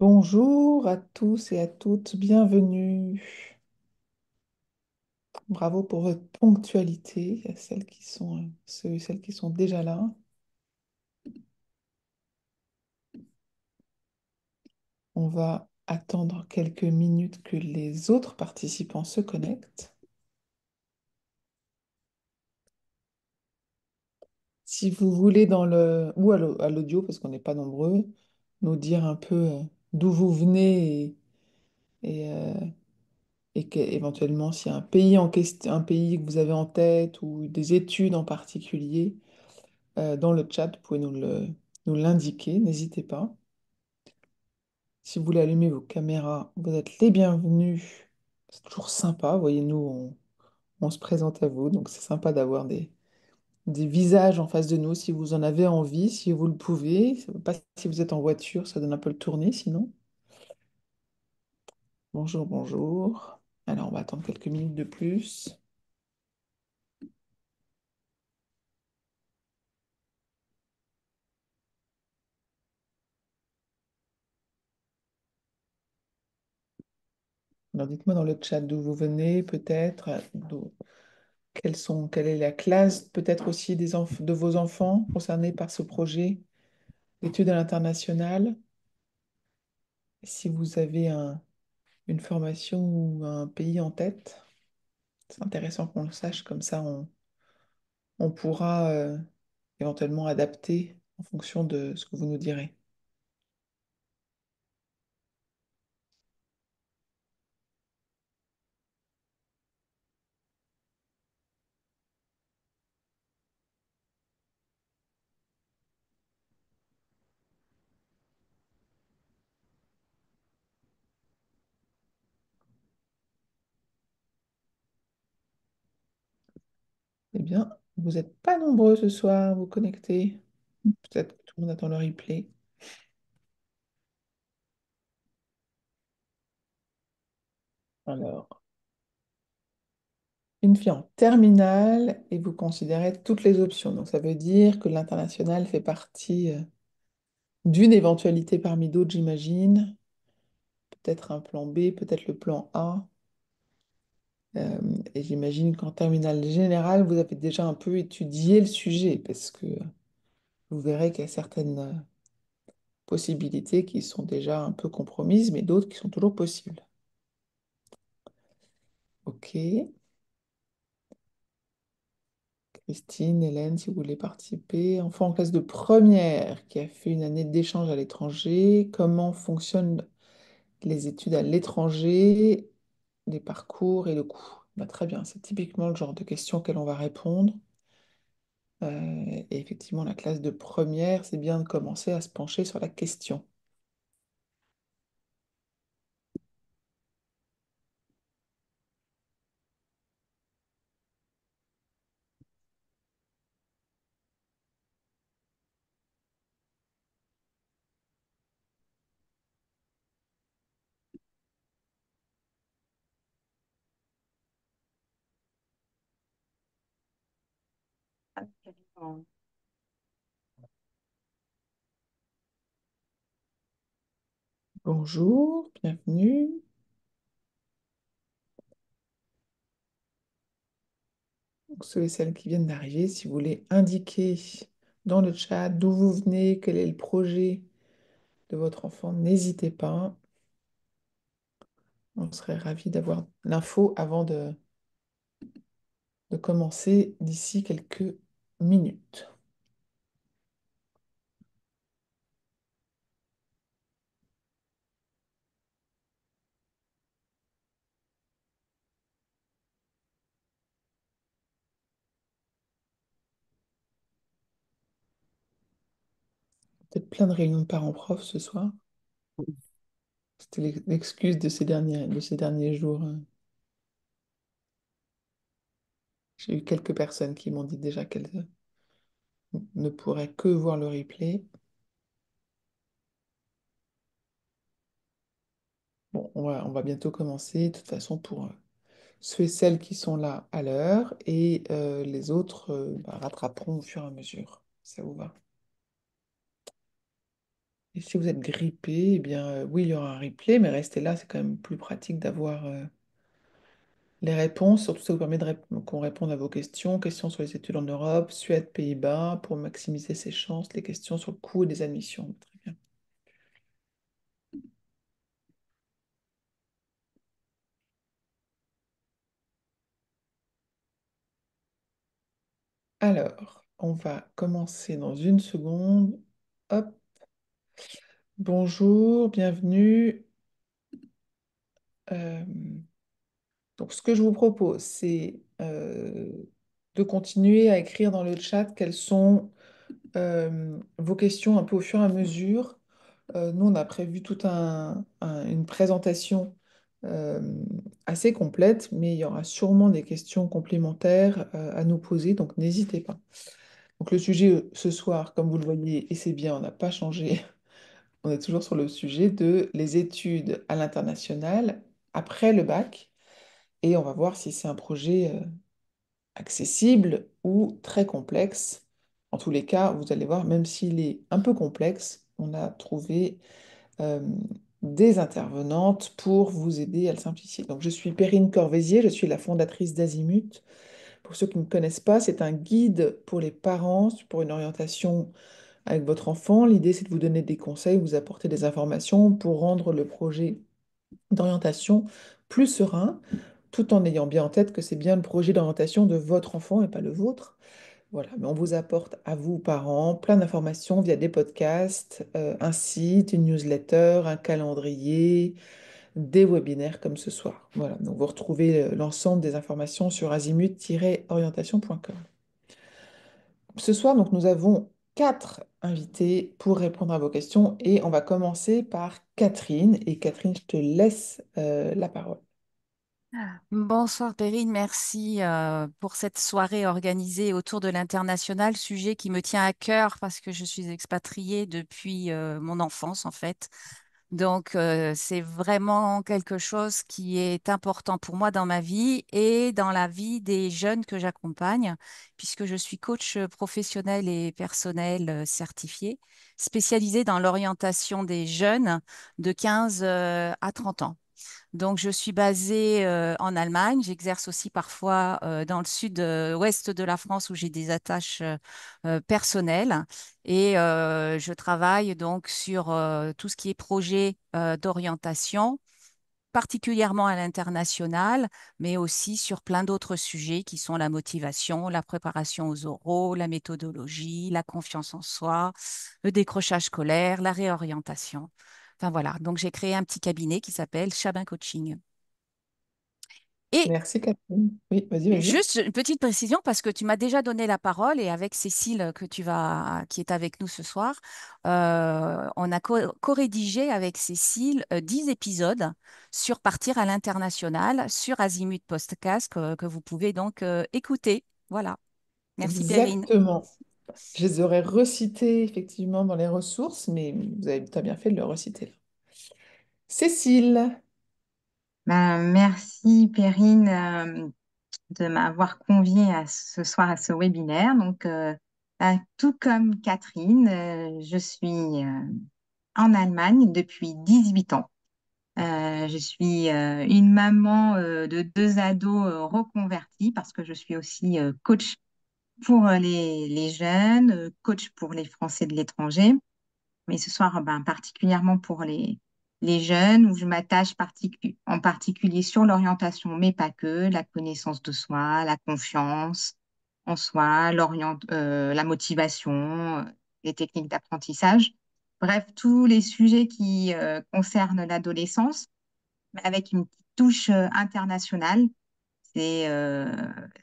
Bonjour à tous et à toutes, bienvenue. Bravo pour votre ponctualité, à celles qui sont, ceux et celles qui sont déjà là. On va attendre quelques minutes que les autres participants se connectent. Si vous voulez ou à l'audio, parce qu'on n'est pas nombreux, nous dire un peu d'où vous venez et éventuellement s'il y a un pays en question, un pays que vous avez en tête ou des études en particulier. Dans le chat, vous pouvez nous l'indiquer, n'hésitez pas. Si vous voulez allumer vos caméras, vous êtes les bienvenus. C'est toujours sympa, voyez-nous, on se présente à vous, donc c'est sympa d'avoir des visages en face de nous si vous en avez envie, si vous le pouvez. Pas si vous êtes en voiture, ça donne un peu le tournis sinon. Bonjour, bonjour. Alors, on va attendre quelques minutes de plus. Alors, dites-moi dans le chat d'où vous venez, peut-être, quelle est la classe, peut-être aussi de vos enfants concernés par ce projet d'études à l'international. Si vous avez une formation ou un pays en tête, c'est intéressant qu'on le sache, comme ça on pourra éventuellement adapter en fonction de ce que vous nous direz. Eh bien, vous n'êtes pas nombreux ce soir à vous connecter. Peut-être que tout le monde attend le replay. Alors, une fille en terminale et vous considérez toutes les options. Donc, ça veut dire que l'international fait partie d'une éventualité parmi d'autres, j'imagine. Peut-être un plan B, peut-être le plan A. Euh, et j'imagine qu'en terminale générale, vous avez déjà un peu étudié le sujet, parce que vous verrez qu'il y a certaines possibilités qui sont déjà un peu compromises, mais d'autres qui sont toujours possibles. Ok. Christine, Hélène, si vous voulez participer. Enfant en classe de première qui a fait une année d'échange à l'étranger. Comment fonctionnent les études à l'étranger, les parcours et le coût? Bah, très bien, c'est typiquement le genre de questions auxquelles on va répondre. Et effectivement, la classe de première, c'est bien de commencer à se pencher sur la question. Bonjour, bienvenue. Donc, ceux et celles qui viennent d'arriver, si vous voulez indiquer dans le chat d'où vous venez, quel est le projet de votre enfant, n'hésitez pas. On serait ravis d'avoir l'info avant de commencer d'ici quelques minutes. Peut-être plein de réunions de parents-prof ce soir. C'était l'excuse de ces derniers jours. J'ai eu quelques personnes qui m'ont dit déjà qu'elles ne pourraient que voir le replay. Bon, on va bientôt commencer, de toute façon, pour ceux et celles qui sont là à l'heure, et les autres bah, rattraperont au fur et à mesure. Ça vous va? Et si vous êtes grippé, eh bien oui, il y aura un replay, mais restez là, c'est quand même plus pratique d'avoir les réponses. Surtout, ça vous permet qu'on réponde à vos questions. Questions sur les études en Europe, Suède, Pays-Bas, pour maximiser ses chances. Les questions sur le coût des admissions. Très bien. Alors, on va commencer dans une seconde. Hop, bonjour, bienvenue. Euh, donc, ce que je vous propose, c'est de continuer à écrire dans le chat quelles sont vos questions un peu au fur et à mesure. Nous, on a prévu toute une présentation euh, assez complète, mais il y aura sûrement des questions complémentaires à nous poser, donc n'hésitez pas. Donc le sujet ce soir, comme vous le voyez, et c'est bien, on n'a pas changé, on est toujours sur le sujet de les études à l'international après le bac, et on va voir si c'est un projet accessible ou très complexe. En tous les cas, vous allez voir, même s'il est un peu complexe, on a trouvé euh, des intervenantes pour vous aider à le simplifier. Donc, je suis Perrine Corvézier, je suis la fondatrice d'Azimut. Pour ceux qui ne me connaissent pas, c'est un guide pour les parents, pour une orientation avec votre enfant. L'idée, c'est de vous donner des conseils, vous apporter des informations pour rendre le projet d'orientation plus serein, tout en ayant bien en tête que c'est bien le projet d'orientation de votre enfant et pas le vôtre. Voilà, mais on vous apporte à vous, parents, plein d'informations via des podcasts, un site, une newsletter, un calendrier, des webinaires comme ce soir. Voilà, donc vous retrouvez l'ensemble des informations sur azimut-orientation.com. Ce soir, donc, nous avons 4 invités pour répondre à vos questions et on va commencer par Catherine. Et Catherine, je te laisse la parole. Bonsoir Perrine, merci pour cette soirée organisée autour de l'international, sujet qui me tient à cœur parce que je suis expatriée depuis mon enfance en fait. Donc c'est vraiment quelque chose qui est important pour moi dans ma vie et dans la vie des jeunes que j'accompagne, puisque je suis coach professionnel et personnel certifié, spécialisée dans l'orientation des jeunes de 15 à 30 ans. Donc, je suis basée en Allemagne. J'exerce aussi parfois dans le sud-ouest de la France où j'ai des attaches personnelles. Et je travaille donc sur tout ce qui est projet d'orientation, particulièrement à l'international, mais aussi sur plein d'autres sujets qui sont la motivation, la préparation aux oraux, la méthodologie, la confiance en soi, le décrochage scolaire, la réorientation. Enfin voilà, donc j'ai créé un petit cabinet qui s'appelle Chabin Coaching. Et Merci Catherine. Oui, vas-y, vas-y. juste une petite précision parce que tu m'as déjà donné la parole et avec Cécile qui est avec nous ce soir, on a co-rédigé avec Cécile 10 épisodes sur partir à l'international sur Azimut Podcast que vous pouvez donc écouter. Voilà. Merci Perrine. Exactement. Je les aurais recités effectivement dans les ressources, mais t'as bien fait de le reciter là. Cécile, Ben, merci Perrine de m'avoir conviée à ce soir à ce webinaire. Donc, tout comme Catherine, je suis en Allemagne depuis 18 ans. Je suis une maman de 2 ados reconvertis parce que je suis aussi coach pour les jeunes, coach pour les Français de l'étranger. Mais ce soir, ben, particulièrement pour les jeunes, où je m'attache en particulier sur l'orientation, mais pas que, la connaissance de soi, la confiance en soi, la motivation, les techniques d'apprentissage. Bref, tous les sujets qui concernent l'adolescence, mais avec une petite touche internationale. C'est,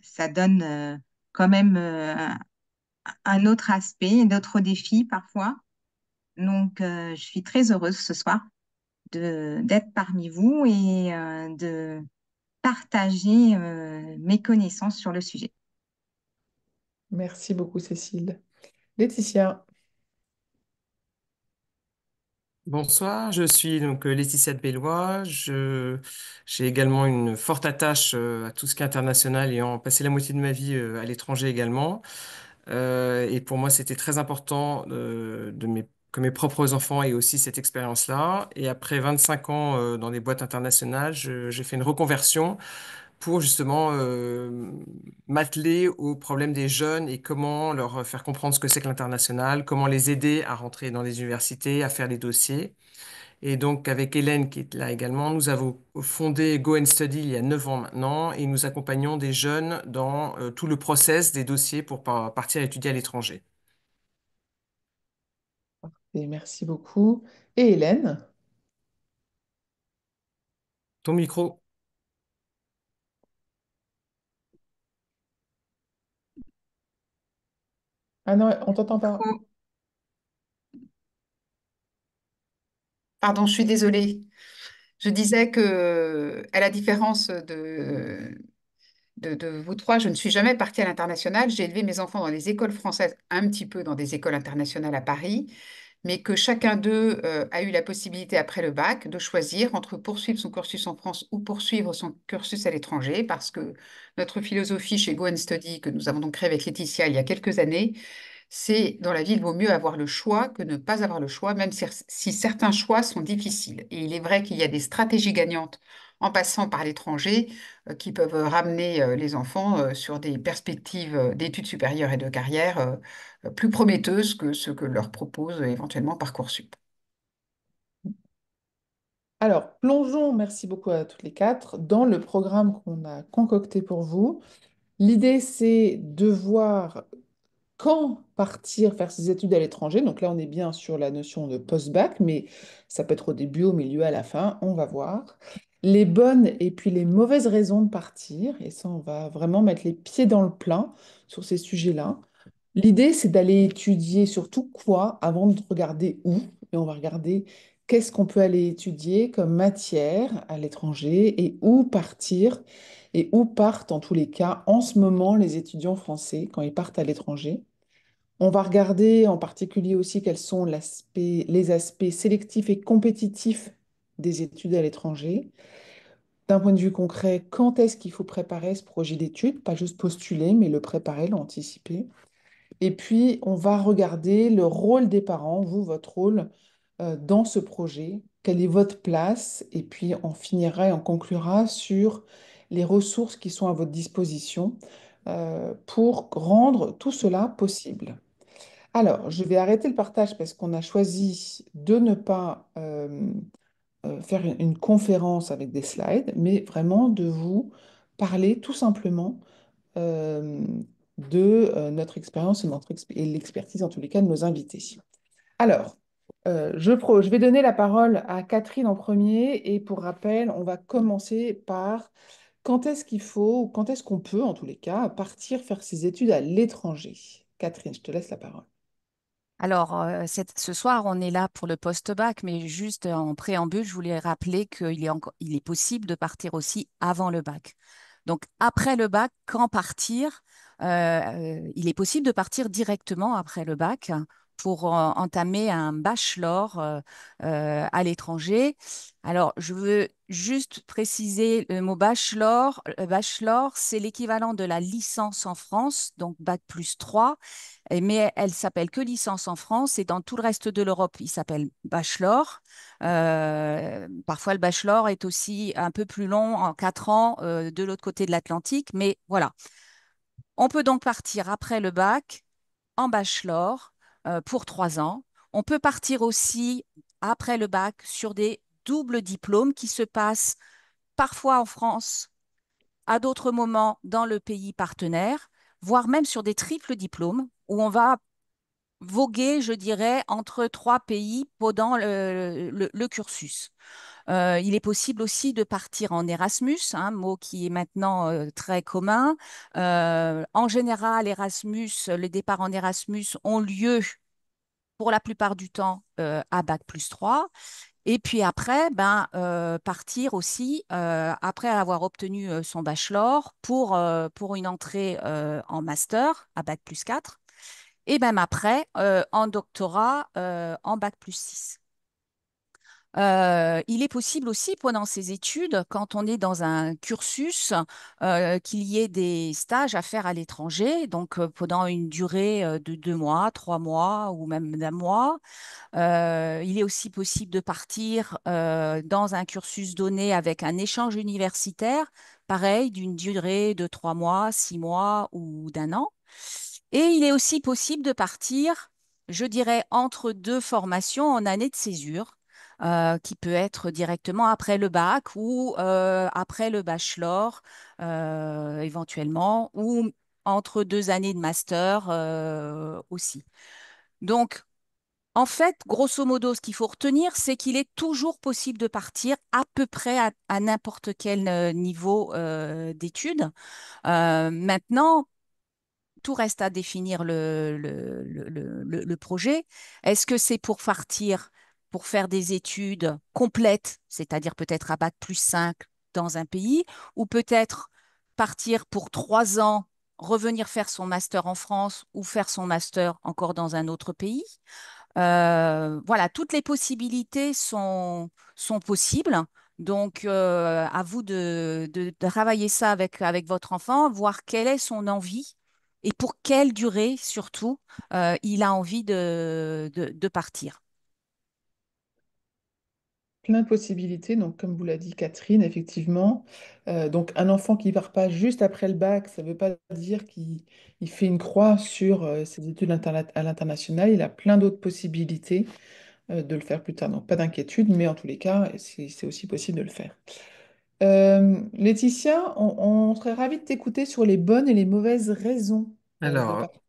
ça donne quand même un autre aspect, d'autres défis parfois. Donc, je suis très heureuse ce soir d'être parmi vous et de partager mes connaissances sur le sujet. merci beaucoup Cécile. Laetitia, Bonsoir, je suis donc Laetitia de Bellois. J'ai également une forte attache à tout ce qui est international, ayant passé la moitié de ma vie à l'étranger également. Et pour moi, c'était très important de mes que mes propres enfants aient aussi cette expérience-là. Et après 25 ans dans des boîtes internationales, j'ai fait une reconversion pour justement m'atteler aux problèmes des jeunes et comment leur faire comprendre ce que c'est que l'international, comment les aider à rentrer dans les universités, à faire les dossiers. Et donc, avec Hélène, qui est là également, nous avons fondé Go and Study il y a 9 ans maintenant et nous accompagnons des jeunes dans tout le process des dossiers pour partir étudier à l'étranger. Et merci beaucoup. Et Hélène? Ton micro. Ah non, on t'entend pas. Pardon, je suis désolée. Je disais que, à la différence de vous trois, je ne suis jamais partie à l'international. J'ai élevé mes enfants dans les écoles françaises, un petit peu dans des écoles internationales à Paris, mais que chacun d'eux a eu la possibilité, après le bac, de choisir entre poursuivre son cursus en France ou poursuivre son cursus à l'étranger, parce que notre philosophie chez Go and Study, que nous avons donc créée avec Laetitia il y a quelques années, c'est dans la vie, il vaut mieux avoir le choix que ne pas avoir le choix, même si certains choix sont difficiles. Et il est vrai qu'il y a des stratégies gagnantes en passant par l'étranger qui peuvent ramener les enfants sur des perspectives d'études supérieures et de carrière plus prometteuses que ce que leur propose éventuellement Parcoursup. Alors, plongeons, merci beaucoup à toutes les quatre, dans le programme qu'on a concocté pour vous. L'idée, c'est de voir quand partir faire ses études à l'étranger. Donc là, on est bien sur la notion de post-bac, mais ça peut être au début, au milieu, à la fin, on va voir. Les bonnes et puis les mauvaises raisons de partir, et ça, on va vraiment mettre les pieds dans le plat sur ces sujets-là. L'idée, c'est d'aller étudier surtout quoi avant de regarder où, et on va regarder qu'est-ce qu'on peut aller étudier comme matière à l'étranger et où partir et où partent en tous les cas en ce moment les étudiants français quand ils partent à l'étranger. On va regarder en particulier aussi quels sont les aspects sélectifs et compétitifs des études à l'étranger. D'un point de vue concret, quand est-ce qu'il faut préparer ce projet d'études, pas juste postuler, mais le préparer, l'anticiper. Et puis, on va regarder le rôle des parents, vous, votre rôle dans ce projet, quelle est votre place, et puis on finira et on conclura sur les ressources qui sont à votre disposition pour rendre tout cela possible. Alors, je vais arrêter le partage parce qu'on a choisi de ne pas faire une conférence avec des slides, mais vraiment de vous parler tout simplement euh, de notre expérience et, et l'expertise, en tous les cas, de nos invités. Alors, je vais donner la parole à Catherine en premier, et pour rappel, on va commencer par quand est-ce qu'il faut, ou quand est-ce qu'on peut, en tous les cas, partir faire ses études à l'étranger. Catherine, je te laisse la parole. Alors, ce soir, on est là pour le post-bac, mais juste en préambule, je voulais rappeler il est possible de partir aussi avant le bac. Donc, après le bac, quand partir? Il est possible de partir directement après le bac pour entamer un bachelor à l'étranger. Alors, je veux juste préciser le mot bachelor. Le bachelor, c'est l'équivalent de la licence en France, donc bac plus 3. Mais elle s'appelle que licence en France et dans tout le reste de l'Europe, il s'appelle bachelor. Parfois, le bachelor est aussi un peu plus long, en 4 ans, de l'autre côté de l'Atlantique. Mais voilà, on peut donc partir après le bac en bachelor pour 3 ans. On peut partir aussi après le bac sur des doubles diplômes qui se passent parfois en France, à d'autres moments dans le pays partenaire, voire même sur des triples diplômes où on va voguer, je dirais, entre 3 pays pendant le cursus. Il est possible aussi de partir en Erasmus, un mot qui est maintenant très commun. En général, les départs en Erasmus ont lieu pour la plupart du temps à bac plus 3. Et puis après, partir aussi, après avoir obtenu son bachelor, pour une entrée en master à bac plus 4 et même après, en doctorat, en bac plus 6. Il est possible aussi pendant ces études, quand on est dans un cursus, qu'il y ait des stages à faire à l'étranger, donc pendant une durée de 2 mois, 3 mois ou même d'un mois. Il est aussi possible de partir dans un cursus donné avec un échange universitaire, pareil, d'une durée de 3 mois, 6 mois ou d'un an. Et il est aussi possible de partir, je dirais, entre deux formations en année de césure, qui peut être directement après le bac ou après le bachelor, éventuellement, ou entre 2 années de master aussi. Donc, en fait, grosso modo, ce qu'il faut retenir, c'est qu'il est toujours possible de partir à peu près à n'importe quel niveau d'études. Maintenant, tout reste à définir le projet. Est-ce que c'est pour partir, pour faire des études complètes, c'est-à-dire peut-être à bac plus 5 dans un pays, ou peut-être partir pour 3 ans, revenir faire son master en France ou faire son master encore dans un autre pays? Voilà, toutes les possibilités sont possibles. Donc, à vous de travailler ça avec votre enfant, voir quelle est son envie et pour quelle durée, surtout, il a envie de partir. Plein de possibilités. Donc, comme vous l'a dit Catherine, effectivement, donc un enfant qui ne part pas juste après le bac, ça ne veut pas dire qu'il fait une croix sur ses études à l'international. Il a plein d'autres possibilités de le faire plus tard. Donc, pas d'inquiétude, mais en tous les cas, c'est aussi possible de le faire. Laetitia, on serait ravis de t'écouter sur les bonnes et les mauvaises raisons de Alors, partir.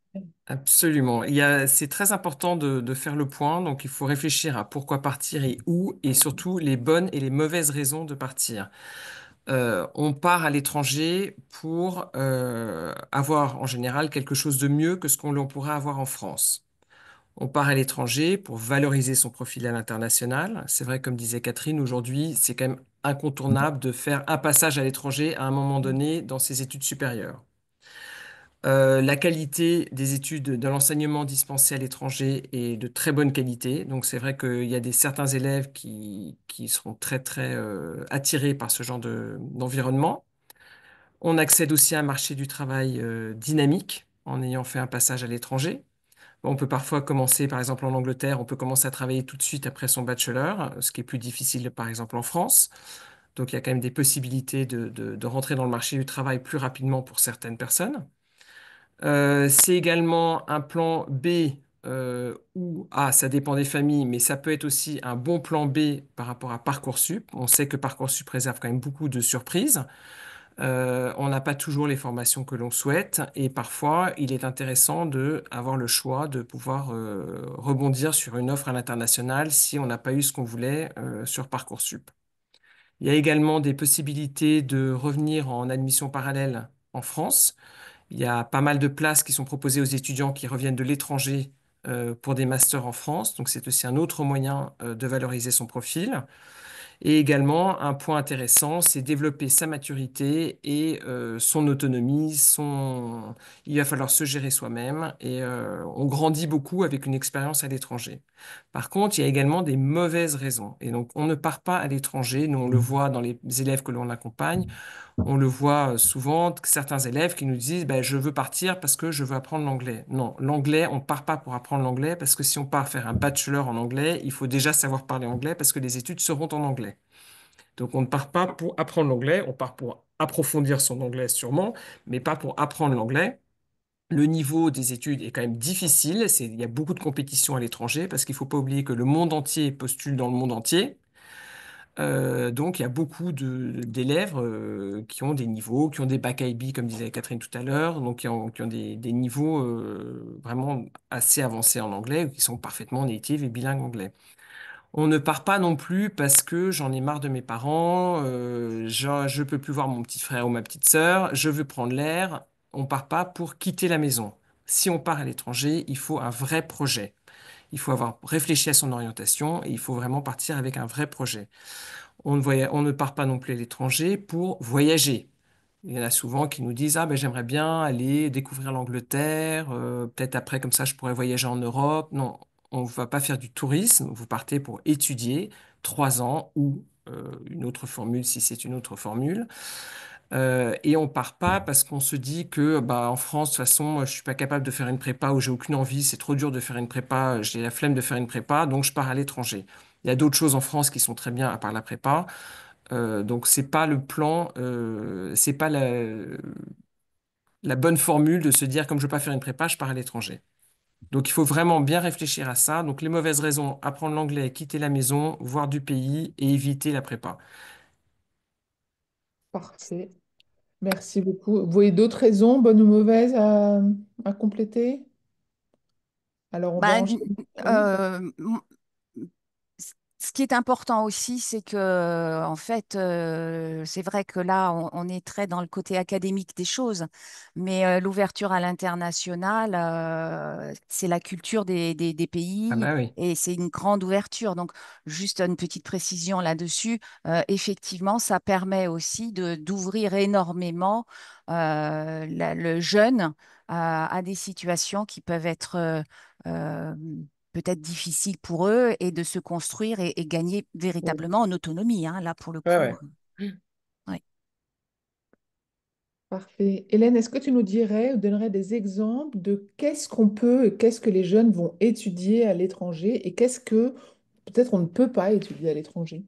absolument. C'est très important de faire le point. Donc, il faut réfléchir à pourquoi partir et où, et surtout les bonnes et les mauvaises raisons de partir. On part à l'étranger pour avoir en général quelque chose de mieux que ce qu'on l'on pourrait avoir en France. On part à l'étranger pour valoriser son profil à l'international. C'est vrai, comme disait Catherine, aujourd'hui, c'est quand même incontournable de faire un passage à l'étranger à un moment donné dans ses études supérieures. La qualité des études, de l'enseignement dispensé à l'étranger est de très bonne qualité. Donc c'est vrai qu'il y a certains élèves qui seront très très attirés par ce genre d'environnement. On accède aussi à un marché du travail dynamique en ayant fait un passage à l'étranger. On peut parfois commencer, par exemple en Angleterre, on peut commencer à travailler tout de suite après son bachelor, ce qui est plus difficile par exemple en France. Donc il y a quand même des possibilités de rentrer dans le marché du travail plus rapidement pour certaines personnes. C'est également un plan B ou A, ça dépend des familles, mais ça peut être aussi un bon plan B par rapport à Parcoursup. On sait que Parcoursup réserve quand même beaucoup de surprises. On n'a pas toujours les formations que l'on souhaite et parfois il est intéressant de avoir le choix de pouvoir rebondir sur une offre à l'international si on n'a pas eu ce qu'on voulait sur Parcoursup. Il y a également des possibilités de revenir en admission parallèle en France. Il y a pas mal de places qui sont proposées aux étudiants qui reviennent de l'étranger pour des masters en France. Donc c'est aussi un autre moyen de valoriser son profil. Et également, un point intéressant, c'est développer sa maturité et son autonomie. Il va falloir se gérer soi-même et on grandit beaucoup avec une expérience à l'étranger. Par contre, il y a également des mauvaises raisons. Et donc, on ne part pas à l'étranger. Nous, on le voit dans les élèves que l'on accompagne. On le voit souvent, certains élèves qui nous disent, ben, je veux partir parce que je veux apprendre l'anglais. Non, l'anglais, on ne part pas pour apprendre l'anglais parce que si on part faire un bachelor en anglais, il faut déjà savoir parler anglais parce que les études seront en anglais. Donc on ne part pas pour apprendre l'anglais, on part pour approfondir son anglais sûrement, mais pas pour apprendre l'anglais. Le niveau des études est quand même difficile, il y a beaucoup de compétition à l'étranger parce qu'il ne faut pas oublier que le monde entier postule dans le monde entier. Donc, il y a beaucoup d'élèves qui ont des niveaux, qui ont des bac IB, comme disait Catherine tout à l'heure, donc qui ont des niveaux vraiment assez avancés en anglais, ou qui sont parfaitement natifs et bilingues anglais. On ne part pas non plus parce que j'en ai marre de mes parents, je peux plus voir mon petit frère ou ma petite sœur, je veux prendre l'air. On part pas pour quitter la maison. Si on part à l'étranger, il faut un vrai projet. Il faut avoir réfléchi à son orientation et il faut vraiment partir avec un vrai projet. On ne part pas non plus à l'étranger pour voyager. Il y en a souvent qui nous disent, ah ben j'aimerais bien aller découvrir l'Angleterre, peut-être après comme ça je pourrais voyager en Europe. Non, on ne va pas faire du tourisme, vous partez pour étudier 3 ans ou une autre formule si c'est une autre formule. Et on part pas parce qu'on se dit que bah, en France, de toute façon, je suis pas capable de faire une prépa ou j'ai aucune envie, c'est trop dur de faire une prépa, j'ai la flemme de faire une prépa, donc je pars à l'étranger. Il y a d'autres choses en France qui sont très bien à part la prépa. Donc c'est pas le plan, c'est pas la bonne formule de se dire comme je veux pas faire une prépa, je pars à l'étranger. Donc il faut vraiment bien réfléchir à ça. Donc les mauvaises raisons, apprendre l'anglais, quitter la maison, voir du pays et éviter la prépa. Parfait. Merci beaucoup. Vous voyez d'autres raisons, bonnes ou mauvaises, à compléter? Alors, on va Bah, enchaîner. Oui. euh, m- Ce qui est important aussi, c'est que, en fait, c'est vrai que là, on est très dans le côté académique des choses, mais l'ouverture à l'international, c'est la culture des Ah pays bah oui. et c'est une grande ouverture. Donc, juste une petite précision là-dessus. Effectivement, ça permet aussi d'ouvrir énormément le jeune à des situations qui peuvent être euh, peut-être difficile pour eux et de se construire et gagner Oui. véritablement en autonomie, hein, là pour le Ouais, coup. ouais. Ouais. Parfait. Hélène, est-ce que tu nous dirais ou donnerais des exemples de qu'est-ce qu'on peut et qu'est-ce que les jeunes vont étudier à l'étranger et qu'est-ce que peut-être on ne peut pas étudier à l'étranger?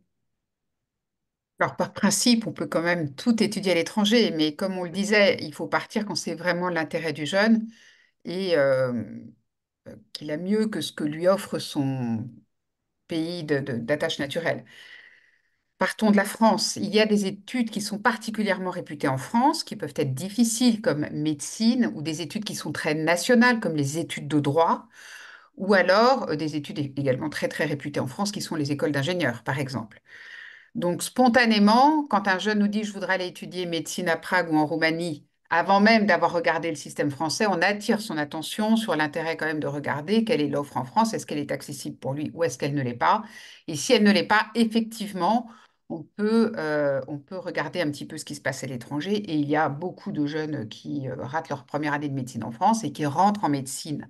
Alors, par principe, on peut quand même tout étudier à l'étranger, mais comme on le disait, il faut partir quand c'est vraiment l'intérêt du jeune et qu'il a mieux que ce que lui offre son pays d'attache naturelle. Partons de la France. Il y a des études qui sont particulièrement réputées en France, qui peuvent être difficiles comme médecine, ou des études qui sont très nationales comme les études de droit, ou alors des études également très très réputées en France qui sont les écoles d'ingénieurs, par exemple. Donc, spontanément, quand un jeune nous dit je voudrais aller étudier médecine à Prague ou en Roumanie, avant même d'avoir regardé le système français, on attire son attention sur l'intérêt quand même de regarder quelle est l'offre en France, est-ce qu'elle est accessible pour lui ou est-ce qu'elle ne l'est pas. Et si elle ne l'est pas, effectivement, on peut regarder un petit peu ce qui se passe à l'étranger. Et il y a beaucoup de jeunes qui ratent leur première année de médecine en France et qui rentrent en médecine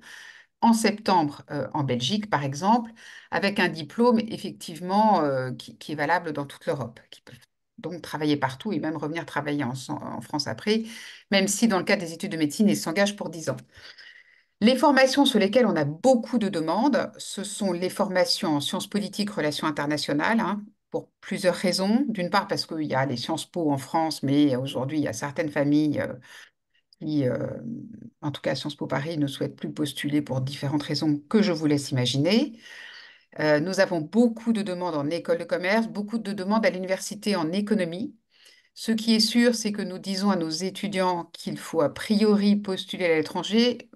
en septembre en Belgique, par exemple, avec un diplôme effectivement qui est valable dans toute l'Europe, qui peuvent donc travailler partout et même revenir travailler en France après, même si dans le cadre des études de médecine, ils s'engagent pour 10 ans. Les formations sur lesquelles on a beaucoup de demandes, ce sont les formations en sciences politiques, relations internationales, hein, pour plusieurs raisons. D'une part, parce qu'il y a les Sciences Po en France, mais aujourd'hui, il y a certaines familles qui, en tout cas à Sciences Po Paris, ne souhaitent plus postuler pour différentes raisons que je vous laisse imaginer. Nous avons beaucoup de demandes en école de commerce, beaucoup de demandes à l'université en économie. Ce qui est sûr, c'est que nous disons à nos étudiants qu'il faut a priori postuler à l'étranger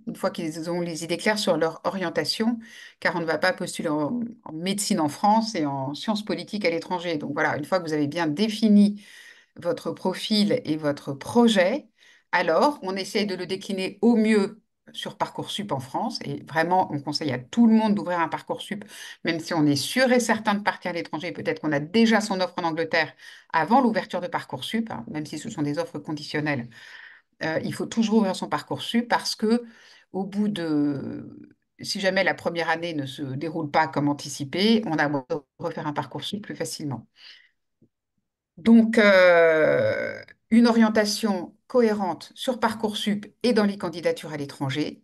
une fois qu'ils ont les idées claires sur leur orientation, car on ne va pas postuler en médecine en France et en sciences politiques à l'étranger. Donc voilà, une fois que vous avez bien défini votre profil et votre projet, alors on essaye de le décliner au mieux sur Parcoursup en France. Et vraiment, on conseille à tout le monde d'ouvrir un Parcoursup, même si on est sûr et certain de partir à l'étranger. Peut-être qu'on a déjà son offre en Angleterre avant l'ouverture de Parcoursup, hein, même si ce sont des offres conditionnelles. Il faut toujours ouvrir son Parcoursup parce que au bout de... Si jamais la première année ne se déroule pas comme anticipé, on a moyen de refaire un Parcoursup plus facilement. Donc, une orientation cohérente sur Parcoursup et dans les candidatures à l'étranger.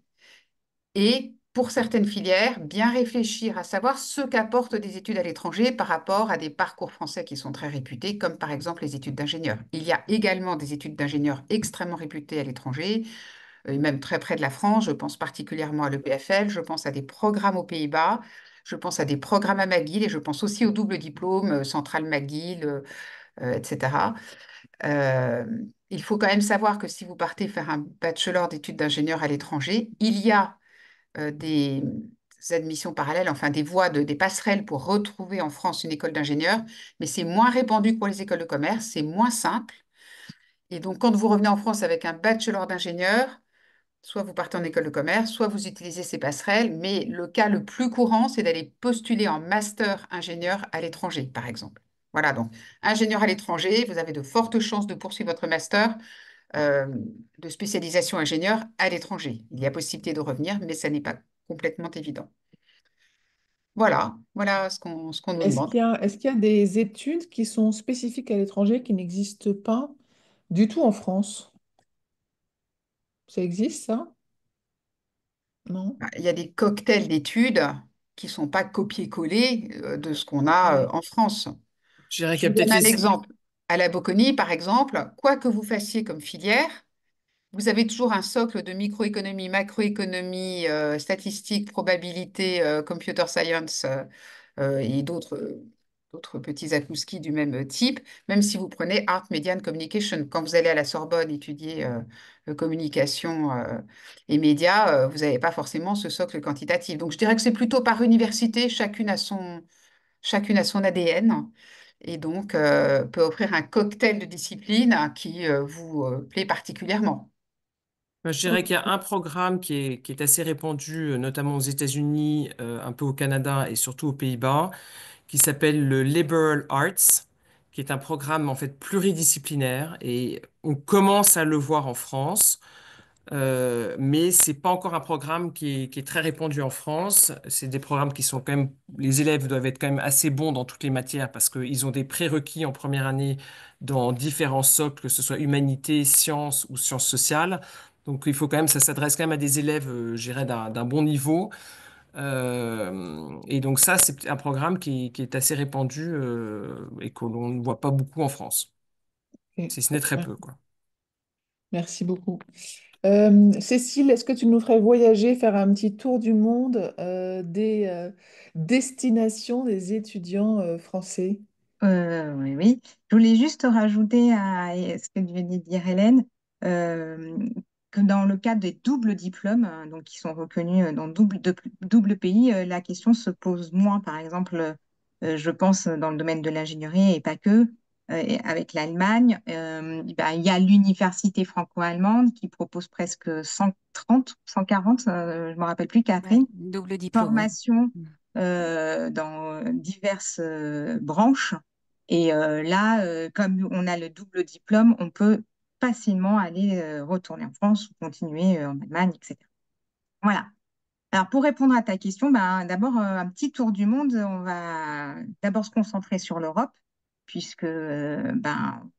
Et pour certaines filières, bien réfléchir à savoir ce qu'apportent des études à l'étranger par rapport à des parcours français qui sont très réputés, comme par exemple les études d'ingénieur. Il y a également des études d'ingénieurs extrêmement réputées à l'étranger, et même très près de la France. Je pense particulièrement à l'EPFL, je pense à des programmes aux Pays-Bas, je pense à des programmes à McGill et je pense aussi au double diplôme Centrale McGill, etc. Euh, il faut quand même savoir que si vous partez faire un bachelor d'études d'ingénieur à l'étranger, il y a des admissions parallèles, enfin des voies, des passerelles pour retrouver en France une école d'ingénieur, mais c'est moins répandu que pour les écoles de commerce, c'est moins simple. Et donc, quand vous revenez en France avec un bachelor d'ingénieur, soit vous partez en école de commerce, soit vous utilisez ces passerelles, mais le cas le plus courant, c'est d'aller postuler en master ingénieur à l'étranger, par exemple. Voilà, donc ingénieur à l'étranger, vous avez de fortes chances de poursuivre votre master euh, de spécialisation ingénieur à l'étranger. Il y a possibilité de revenir, mais ça n'est pas complètement évident. Voilà ce qu'on nous demande. Est-ce qu'il y a des études qui sont spécifiques à l'étranger qui n'existent pas du tout en France? Ça existe, ça? Non? Bah, il y a des cocktails d'études qui sont pas copier-coller de ce qu'on a Ouais. en France. Je dirais Je qu'il y vous a peut-être donne un les... exemple. À la Bocconi, par exemple, quoi que vous fassiez comme filière, vous avez toujours un socle de microéconomie, macroéconomie, statistique, probabilité, computer science et d'autres petits akouskis du même type, même si vous prenez Art, Media and Communication. Quand vous allez à la Sorbonne étudier communication et médias, vous n'avez pas forcément ce socle quantitatif. Donc je dirais que c'est plutôt par université, chacune a son ADN et donc peut offrir un cocktail de disciplines qui vous plaît particulièrement. Je dirais qu'il y a un programme qui est assez répandu, notamment aux États-Unis, un peu au Canada et surtout aux Pays-Bas, qui s'appelle le Liberal Arts, qui est un programme en fait pluridisciplinaire et on commence à le voir en France. Mais c'est pas encore un programme qui est très répandu en France. C'est des programmes qui sont quand même, les élèves doivent être quand même assez bons dans toutes les matières parce qu'ils ont des prérequis en première année dans différents socles, que ce soit humanité, sciences ou sciences sociales. Donc il faut quand même, ça s'adresse quand même à des élèves, je dirais, d'un bon niveau. Et donc ça, c'est un programme qui est assez répandu et que l'on ne voit pas beaucoup en France, Ok. si ce n'est très peu, quoi. Merci beaucoup. Cécile, est-ce que tu nous ferais voyager, faire un petit tour du monde des destinations des étudiants français? Oui, oui. Je voulais juste rajouter à ce que venait de dire Hélène, euh, que dans le cadre des doubles diplômes, donc qui sont reconnus dans double pays, la question se pose moins. Par exemple, je pense dans le domaine de l'ingénierie et pas que, et avec l'Allemagne, ben, il y a l'université franco-allemande qui propose presque 130, 140, je ne me rappelle plus, Ouais, Catherine, double diplôme, oui. formation Mm. dans diverses branches. Et là, comme on a le double diplôme, on peut facilement aller retourner en France ou continuer en Allemagne, etc. Voilà. Alors, pour répondre à ta question, ben, d'abord, un petit tour du monde. On va d'abord se concentrer sur l'Europe, puisque ben,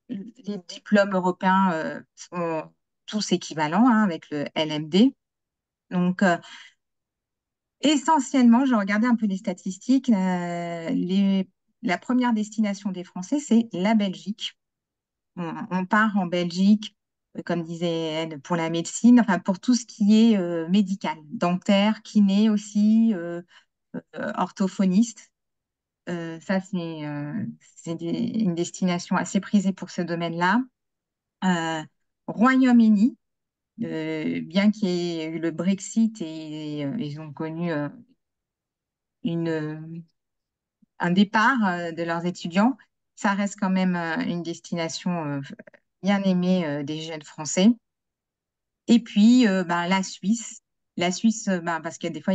les diplômes européens sont tous équivalents hein, avec le LMD. Donc, essentiellement, j'ai regardé un peu les statistiques. La première destination des Français, c'est la Belgique. On part en Belgique, comme disait elle, pour la médecine, enfin pour tout ce qui est médical, dentaire, kiné aussi, orthophoniste. Ça, une destination assez prisée pour ce domaine-là. Euh, Royaume-Uni, bien qu'il y ait eu le Brexit et ils ont connu une un départ de leurs étudiants, ça reste quand même une destination bien aimée des jeunes Français. Et puis, ben, la Suisse. La Suisse, ben, parce qu'il y a des fois,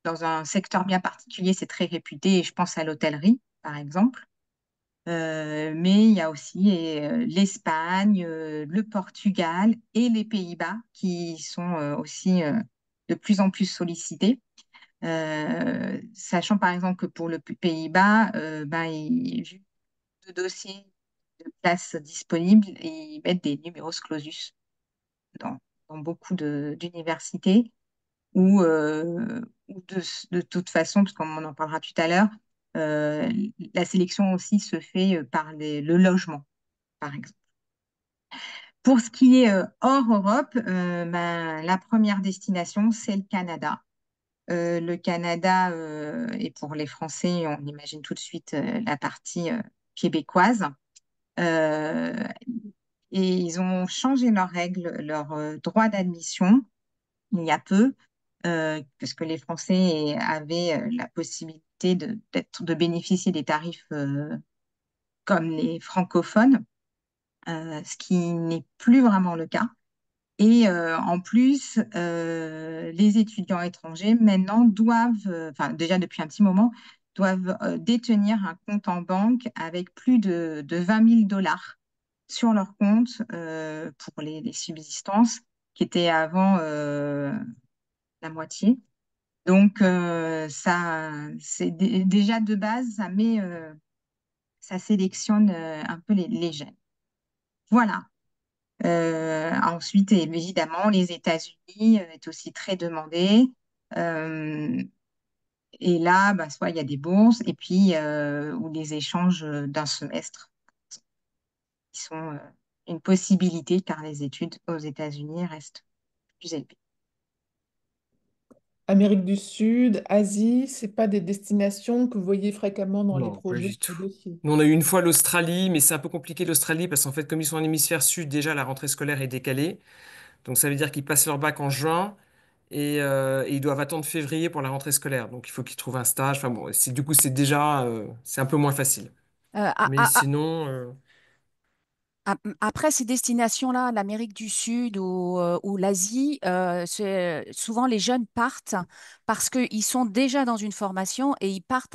dans un secteur bien particulier, c'est très réputé, et je pense à l'hôtellerie, par exemple. Mais il y a aussi l'Espagne, le Portugal et les Pays-Bas qui sont aussi de plus en plus sollicités. Sachant par exemple que pour le Pays-Bas, ben, vu de dossiers de places disponibles, ils mettent des numerus clausus dans, dans beaucoup d'universités ou de toute façon, parce qu'on en parlera tout à l'heure, euh, la sélection aussi se fait par le logement, par exemple. Pour ce qui est hors Europe, ben, la première destination, c'est le Canada. Le Canada, et pour les Français, on imagine tout de suite la partie québécoise. Euh, et ils ont changé leurs règles, leurs droits d'admission il y a peu, parce que les Français avaient la possibilité de bénéficier des tarifs comme les francophones, ce qui n'est plus vraiment le cas. Et en plus, les étudiants étrangers maintenant doivent, enfin déjà depuis un petit moment, doivent détenir un compte en banque avec plus de 20 000 dollars sur leur compte pour les subsistances, qui étaient avant la moitié. Donc, déjà de base, ça sélectionne un peu les jeunes. Voilà. Ensuite, évidemment, les États-Unis est aussi très demandé. Euh, et là, bah, soit il y a des bourses, et puis ou les échanges d'un semestre qui sont une possibilité car les études aux États-Unis restent plus élevées. Amérique du Sud, Asie, c'est pas des destinations que vous voyez fréquemment dans les Non, pas projets, du tout. les dossiers. Nous, on a eu une fois l'Australie, mais c'est un peu compliqué l'Australie parce qu'en fait, comme ils sont en hémisphère sud, déjà la rentrée scolaire est décalée. Donc ça veut dire qu'ils passent leur bac en juin et ils doivent attendre février pour la rentrée scolaire. Donc il faut qu'ils trouvent un stage. Enfin bon, du coup, c'est déjà c'est un peu moins facile. Euh, a- Mais a- sinon, Après ces destinations-là, l'Amérique du Sud ou l'Asie, souvent les jeunes partent parce qu'ils sont déjà dans une formation et ils partent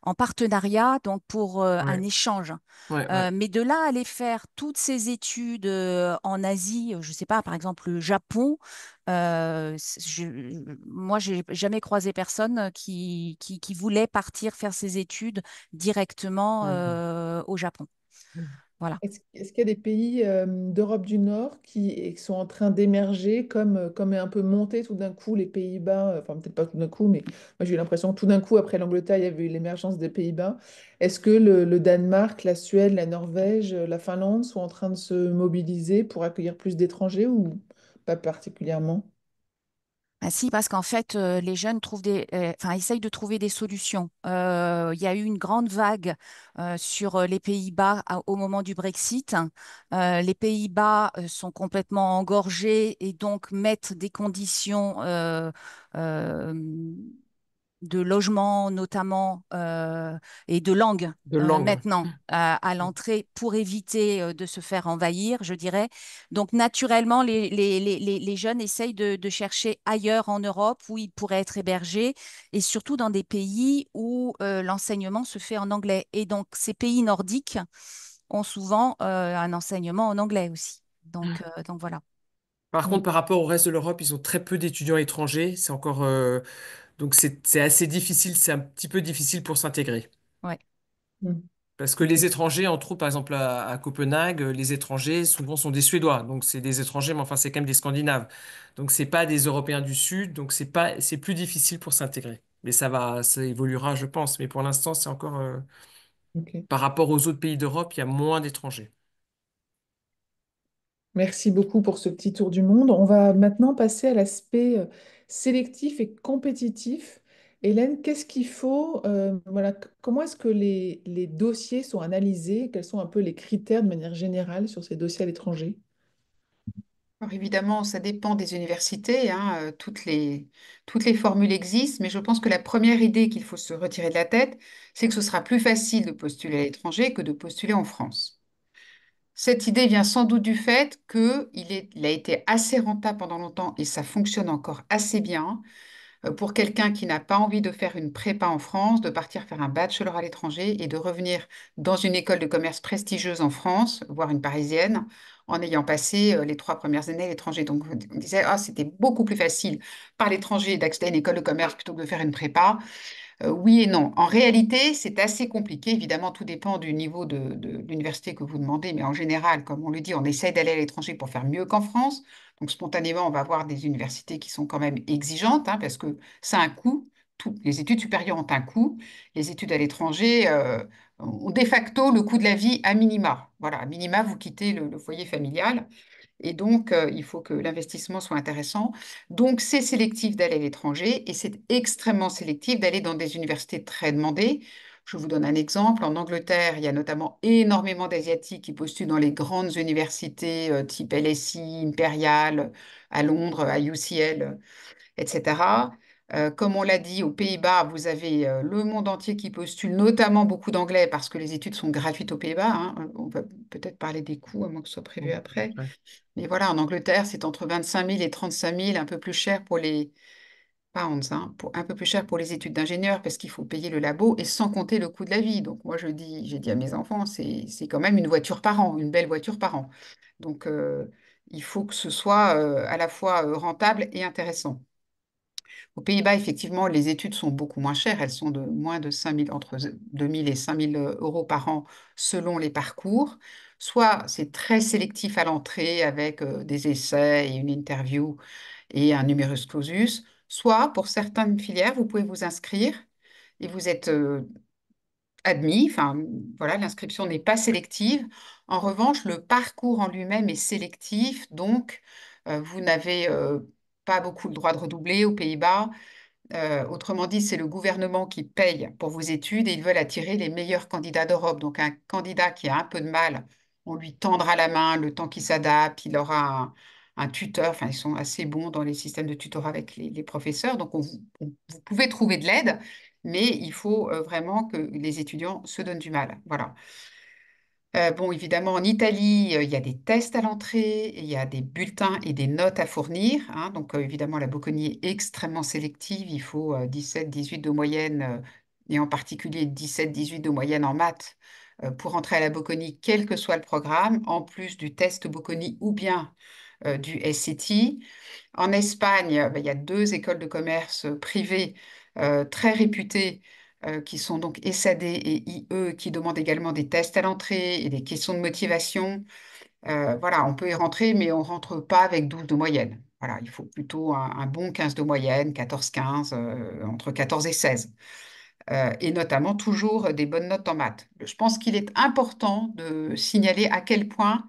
en partenariat, donc pour un ouais, échange. ouais, ouais. Mais de là à aller faire toutes ces études en Asie, je ne sais pas, par exemple le Japon, moi, j'ai jamais croisé personne qui voulait partir faire ses études directement Mhm. au Japon. Voilà. Est-ce qu'il y a des pays d'Europe du Nord qui sont en train d'émerger comme un peu monter tout d'un coup les Pays-Bas, enfin peut-être pas tout d'un coup, mais moi j'ai eu l'impression que tout d'un coup après l'Angleterre, il y avait eu l'émergence des Pays-Bas. Est-ce que le Danemark, la Suède, la Norvège, la Finlande sont en train de se mobiliser pour accueillir plus d'étrangers ou pas particulièrement? Ah si, parce qu'en fait, les jeunes enfin, essayent de trouver des solutions. Il y a eu une grande vague sur les Pays-Bas au moment du Brexit. Les Pays-Bas sont complètement engorgés et donc mettent des conditions euh, de logement notamment et de langue De langue, ouais. maintenant à l'entrée pour éviter de se faire envahir, je dirais. Donc naturellement, les jeunes essayent de chercher ailleurs en Europe où ils pourraient être hébergés et surtout dans des pays où l'enseignement se fait en anglais. Et donc ces pays nordiques ont souvent un enseignement en anglais aussi. Donc voilà. Par Mm. contre, par rapport au reste de l'Europe, ils ont très peu d'étudiants étrangers. C'est encore donc c'est assez difficile. C'est un petit peu difficile pour s'intégrer. Ouais. Mm. Parce que les Ok. étrangers, entre autres, par exemple à Copenhague, les étrangers souvent sont des Suédois. Donc c'est des étrangers, mais enfin c'est quand même des Scandinaves. Donc c'est pas des Européens du Sud. Donc c'est plus difficile pour s'intégrer. Mais ça évoluera, je pense. Mais pour l'instant, c'est encore Ok. par rapport aux autres pays d'Europe, il y a moins d'étrangers. Merci beaucoup pour ce petit tour du monde. On va maintenant passer à l'aspect sélectif et compétitif. Hélène, qu'est-ce qu'il faut, voilà, comment est-ce que les dossiers sont analysés? Quels sont un peu les critères de manière générale sur ces dossiers à l'étranger? Alors évidemment, ça dépend des universités, hein, toutes les formules existent, mais je pense que la première idée qu'il faut se retirer de la tête, c'est que ce sera plus facile de postuler à l'étranger que de postuler en France. Cette idée vient sans doute du fait qu'il a été assez rentable pendant longtemps et ça fonctionne encore assez bien pour quelqu'un qui n'a pas envie de faire une prépa en France, de partir faire un bachelor à l'étranger et de revenir dans une école de commerce prestigieuse en France, voire une parisienne, en ayant passé les 3 premières années à l'étranger. Donc on disait, ah, c'était beaucoup plus facile par l'étranger d'accéder à une école de commerce plutôt que de faire une prépa. Oui et non. En réalité, c'est assez compliqué. Évidemment, tout dépend du niveau de l'université que vous demandez, mais en général, comme on le dit, on essaie d'aller à l'étranger pour faire mieux qu'en France. Donc, spontanément, on va avoir des universités qui sont quand même exigeantes, hein, parce que ça a un coût. Les études supérieures ont un coût. Les études à l'étranger ont de facto le coût de la vie à minima. Voilà, à minima, vous quittez le foyer familial. Et donc, il faut que l'investissement soit intéressant. Donc, c'est sélectif d'aller à l'étranger et c'est extrêmement sélectif d'aller dans des universités très demandées. Je vous donne un exemple. En Angleterre, il y a notamment énormément d'Asiatiques qui postulent dans les grandes universités type LSI, Imperial, à Londres, à UCL, etc. Comme on l'a dit, aux Pays-Bas, vous avez le monde entier qui postule, notamment beaucoup d'anglais parce que les études sont gratuites aux Pays-Bas, hein. On va peut-être parler des coûts, à moins que ce soit prévu Mhm. après. Ouais. Mais voilà, en Angleterre, c'est entre 25 000 et 35 000, un peu plus cher pour les pounds, hein, un peu plus cher pour les études d'ingénieur parce qu'il faut payer le labo et sans compter le coût de la vie. Donc moi, j'ai dit à mes enfants, c'est quand même une voiture par an, une belle voiture par an. Donc il faut que ce soit à la fois rentable et intéressant. Aux Pays-Bas, effectivement, les études sont beaucoup moins chères. Elles sont de moins de 5 000, entre 2 000 et 5 000 euros par an selon les parcours. Soit c'est très sélectif à l'entrée avec des essais et une interview et un numerus clausus. Soit pour certaines filières, vous pouvez vous inscrire et vous êtes admis. Enfin, voilà, l'inscription n'est pas sélective. En revanche, le parcours en lui-même est sélectif, donc vous n'avez pas beaucoup le droit de redoubler aux Pays-Bas. Autrement dit, c'est le gouvernement qui paye pour vos études et ils veulent attirer les meilleurs candidats d'Europe. Donc, un candidat qui a un peu de mal, on lui tendra la main le temps qu'il s'adapte, il aura un tuteur. Enfin, ils sont assez bons dans les systèmes de tutorat avec les professeurs. Donc, vous pouvez trouver de l'aide, mais il faut vraiment que les étudiants se donnent du mal. Voilà. Bon, évidemment, en Italie, il y a des tests à l'entrée, il y a des bulletins et des notes à fournir, hein. Donc, évidemment, la Bocconi est extrêmement sélective. Il faut 17-18 de moyenne, et en particulier 17-18 de moyenne en maths, pour entrer à la Bocconi, quel que soit le programme, en plus du test Bocconi ou bien du SAT. En Espagne, il y a deux écoles de commerce privées très réputées qui sont donc SAD et IE qui demandent également des tests à l'entrée et des questions de motivation. Voilà, on peut y rentrer, mais on ne rentre pas avec 12 de moyenne. Voilà, il faut plutôt un bon 15 de moyenne, 14-15, entre 14 et 16. Et notamment toujours des bonnes notes en maths. Je pense qu'il est important de signaler à quel point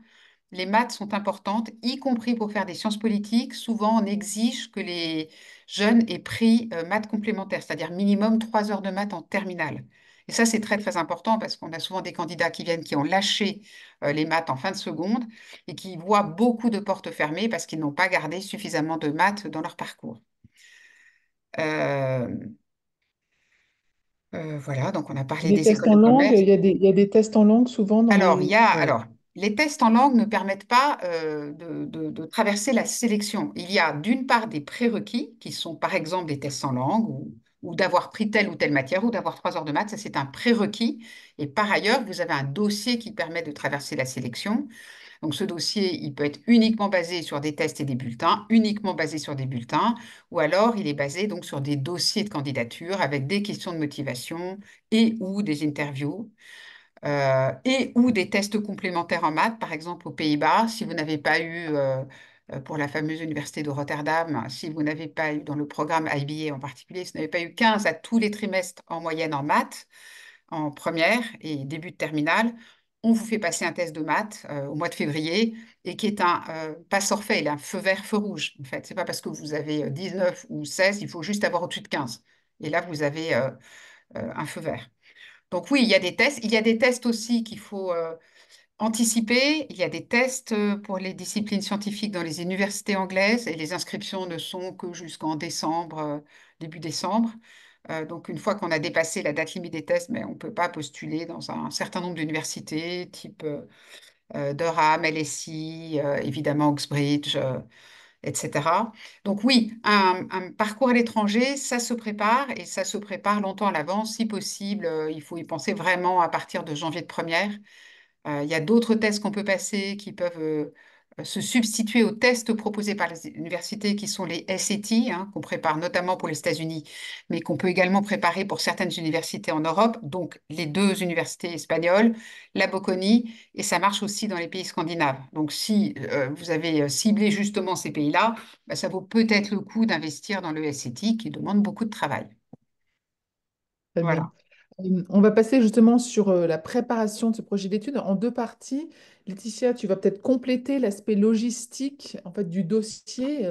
les maths sont importantes, y compris pour faire des sciences politiques. Souvent, on exige que les jeunes aient pris maths complémentaires, c'est-à-dire minimum 3 heures de maths en terminale. Et ça, c'est très, très important parce qu'on a souvent des candidats qui viennent, qui ont lâché les maths en fin de seconde et qui voient beaucoup de portes fermées parce qu'ils n'ont pas gardé suffisamment de maths dans leur parcours. Euh, voilà, donc on a parlé Les des tests écoles en de langue, commerce. il y a des tests en langue souvent dans les... Alors, les tests en langue ne permettent pas de traverser la sélection. Il y a d'une part des prérequis, qui sont par exemple des tests en langue, ou d'avoir pris telle ou telle matière, ou d'avoir 3 heures de maths, ça c'est un prérequis. Et par ailleurs, vous avez un dossier qui permet de traverser la sélection. Donc ce dossier, il peut être uniquement basé sur des tests et des bulletins, uniquement basé sur des bulletins, ou alors il est basé donc sur des dossiers de candidature avec des questions de motivation et ou des interviews et ou des tests complémentaires en maths, par exemple aux Pays-Bas, si vous n'avez pas eu, pour la fameuse université de Rotterdam, si vous n'avez pas eu dans le programme IBA en particulier, si vous n'avez pas eu 15 à tous les trimestres en moyenne en maths, en première et début de terminale, on vous fait passer un test de maths au mois de février et qui est un pas forfait, il est un feu vert, feu rouge. En fait, c'est pas parce que vous avez 19 ou 16, il faut juste avoir au-dessus de 15. Et là, vous avez un feu vert. Donc oui, il y a des tests. Il y a des tests aussi qu'il faut anticiper. Il y a des tests pour les disciplines scientifiques dans les universités anglaises et les inscriptions ne sont que jusqu'en décembre, début décembre. Donc une fois qu'on a dépassé la date limite des tests, mais on ne peut pas postuler dans un certain nombre d'universités, type Durham, LSI, évidemment Oxbridge, etc. Donc oui, un parcours à l'étranger, ça se prépare et ça se prépare longtemps à l'avance. Si possible, il faut y penser vraiment à partir de janvier de première. Il y a d'autres tests qu'on peut passer qui peuvent se substituer aux tests proposés par les universités qui sont les SAT, hein, qu'on prépare notamment pour les États-Unis, mais qu'on peut également préparer pour certaines universités en Europe, donc les deux universités espagnoles, la Bocconi, et ça marche aussi dans les pays scandinaves. Donc si vous avez ciblé justement ces pays-là, bah, ça vaut peut-être le coup d'investir dans le SAT qui demande beaucoup de travail. Très bien. Voilà. On va passer justement sur la préparation de ce projet d'étude en deux parties. Laetitia, tu vas peut-être compléter l'aspect logistique en fait, du dossier.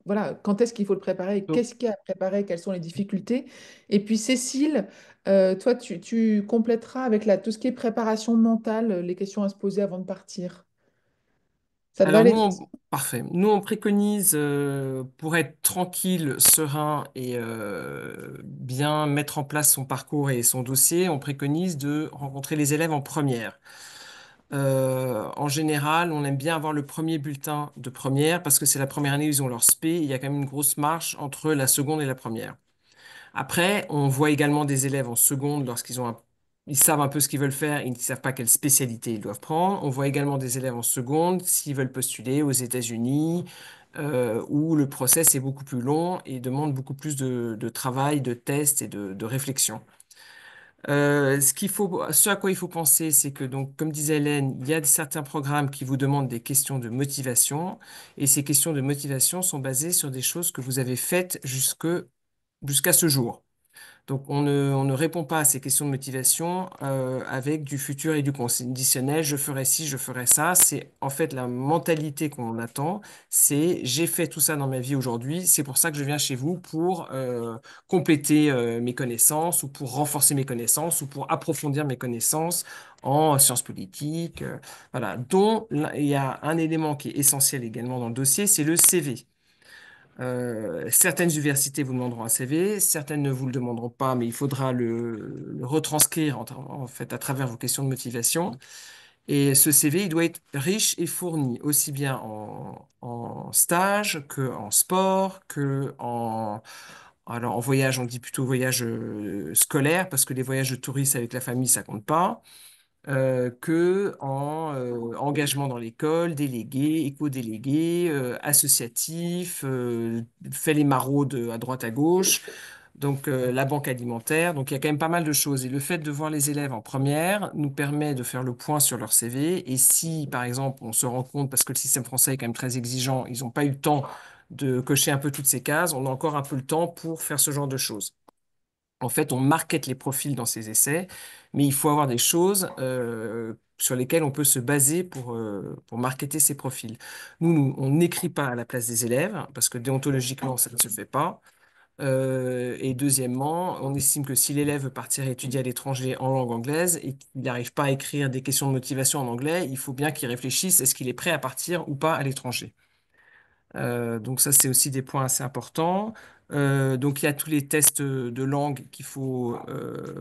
Voilà, quand est-ce qu'il faut le préparer, Donc, qu'est-ce qu'il y a à préparer, quelles sont les difficultés. Et puis Cécile, toi, tu compléteras avec tout ce qui est préparation mentale, les questions à se poser avant de partir. Ça te va, alors Laetitia? parfait. Nous, on préconise pour être tranquille, serein et bien mettre en place son parcours et son dossier, on préconise de rencontrer les élèves en première. En général, on aime bien avoir le premier bulletin de première parce que c'est la première année où ils ont leur spé. Il y a quand même une grosse marge entre la seconde et la première. Après, on voit également des élèves en seconde lorsqu'ils ont ils savent un peu ce qu'ils veulent faire, ils ne savent pas quelle spécialité ils doivent prendre. On voit également des élèves en seconde s'ils veulent postuler aux États-Unis, où le process est beaucoup plus long et demande beaucoup plus de travail, de tests et de réflexion. Ce à quoi il faut penser, c'est que, donc, comme disait Hélène, il y a certains programmes qui vous demandent des questions de motivation, et ces questions de motivation sont basées sur des choses que vous avez faites jusqu'à ce jour. Donc, on ne répond pas à ces questions de motivation avec du futur et du conditionnel, je ferai ci, je ferai ça. C'est en fait la mentalité qu'on attend, c'est j'ai fait tout ça dans ma vie aujourd'hui, c'est pour ça que je viens chez vous pour compléter mes connaissances ou pour renforcer mes connaissances ou pour approfondir mes connaissances en sciences politiques. Voilà, dont il y a un élément qui est essentiel également dans le dossier, c'est le CV. Certaines universités vous demanderont un CV, certaines ne vous le demanderont pas, mais il faudra le retranscrire en fait à travers vos questions de motivation. Et ce CV, il doit être riche et fourni, aussi bien en stage que en sport, alors en voyage, on dit plutôt voyage scolaire, parce que les voyages de touristes avec la famille, ça compte pas que en engagement dans l'école, délégué, éco-délégué, associatif, fait les maraudes à droite à gauche, donc la banque alimentaire. Donc il y a quand même pas mal de choses. Et le fait de voir les élèves en première nous permet de faire le point sur leur CV. Et si, par exemple, on se rend compte, parce que le système français est quand même très exigeant, ils n'ont pas eu le temps de cocher un peu toutes ces cases, on a encore un peu le temps pour faire ce genre de choses. En fait, on market les profils dans ces essais, mais il faut avoir des choses sur lesquelles on peut se baser pour marketer ces profils. On n'écrit pas à la place des élèves, parce que déontologiquement, ça ne se fait pas. Et deuxièmement, on estime que si l'élève veut partir étudier à l'étranger en langue anglaise et qu'il n'arrive pas à écrire des questions de motivation en anglais, il faut bien qu'il réfléchisse, est-ce qu'il est prêt à partir ou pas à l'étranger? Donc ça, c'est aussi des points assez importants. Donc il y a tous les tests de langue qu'il faut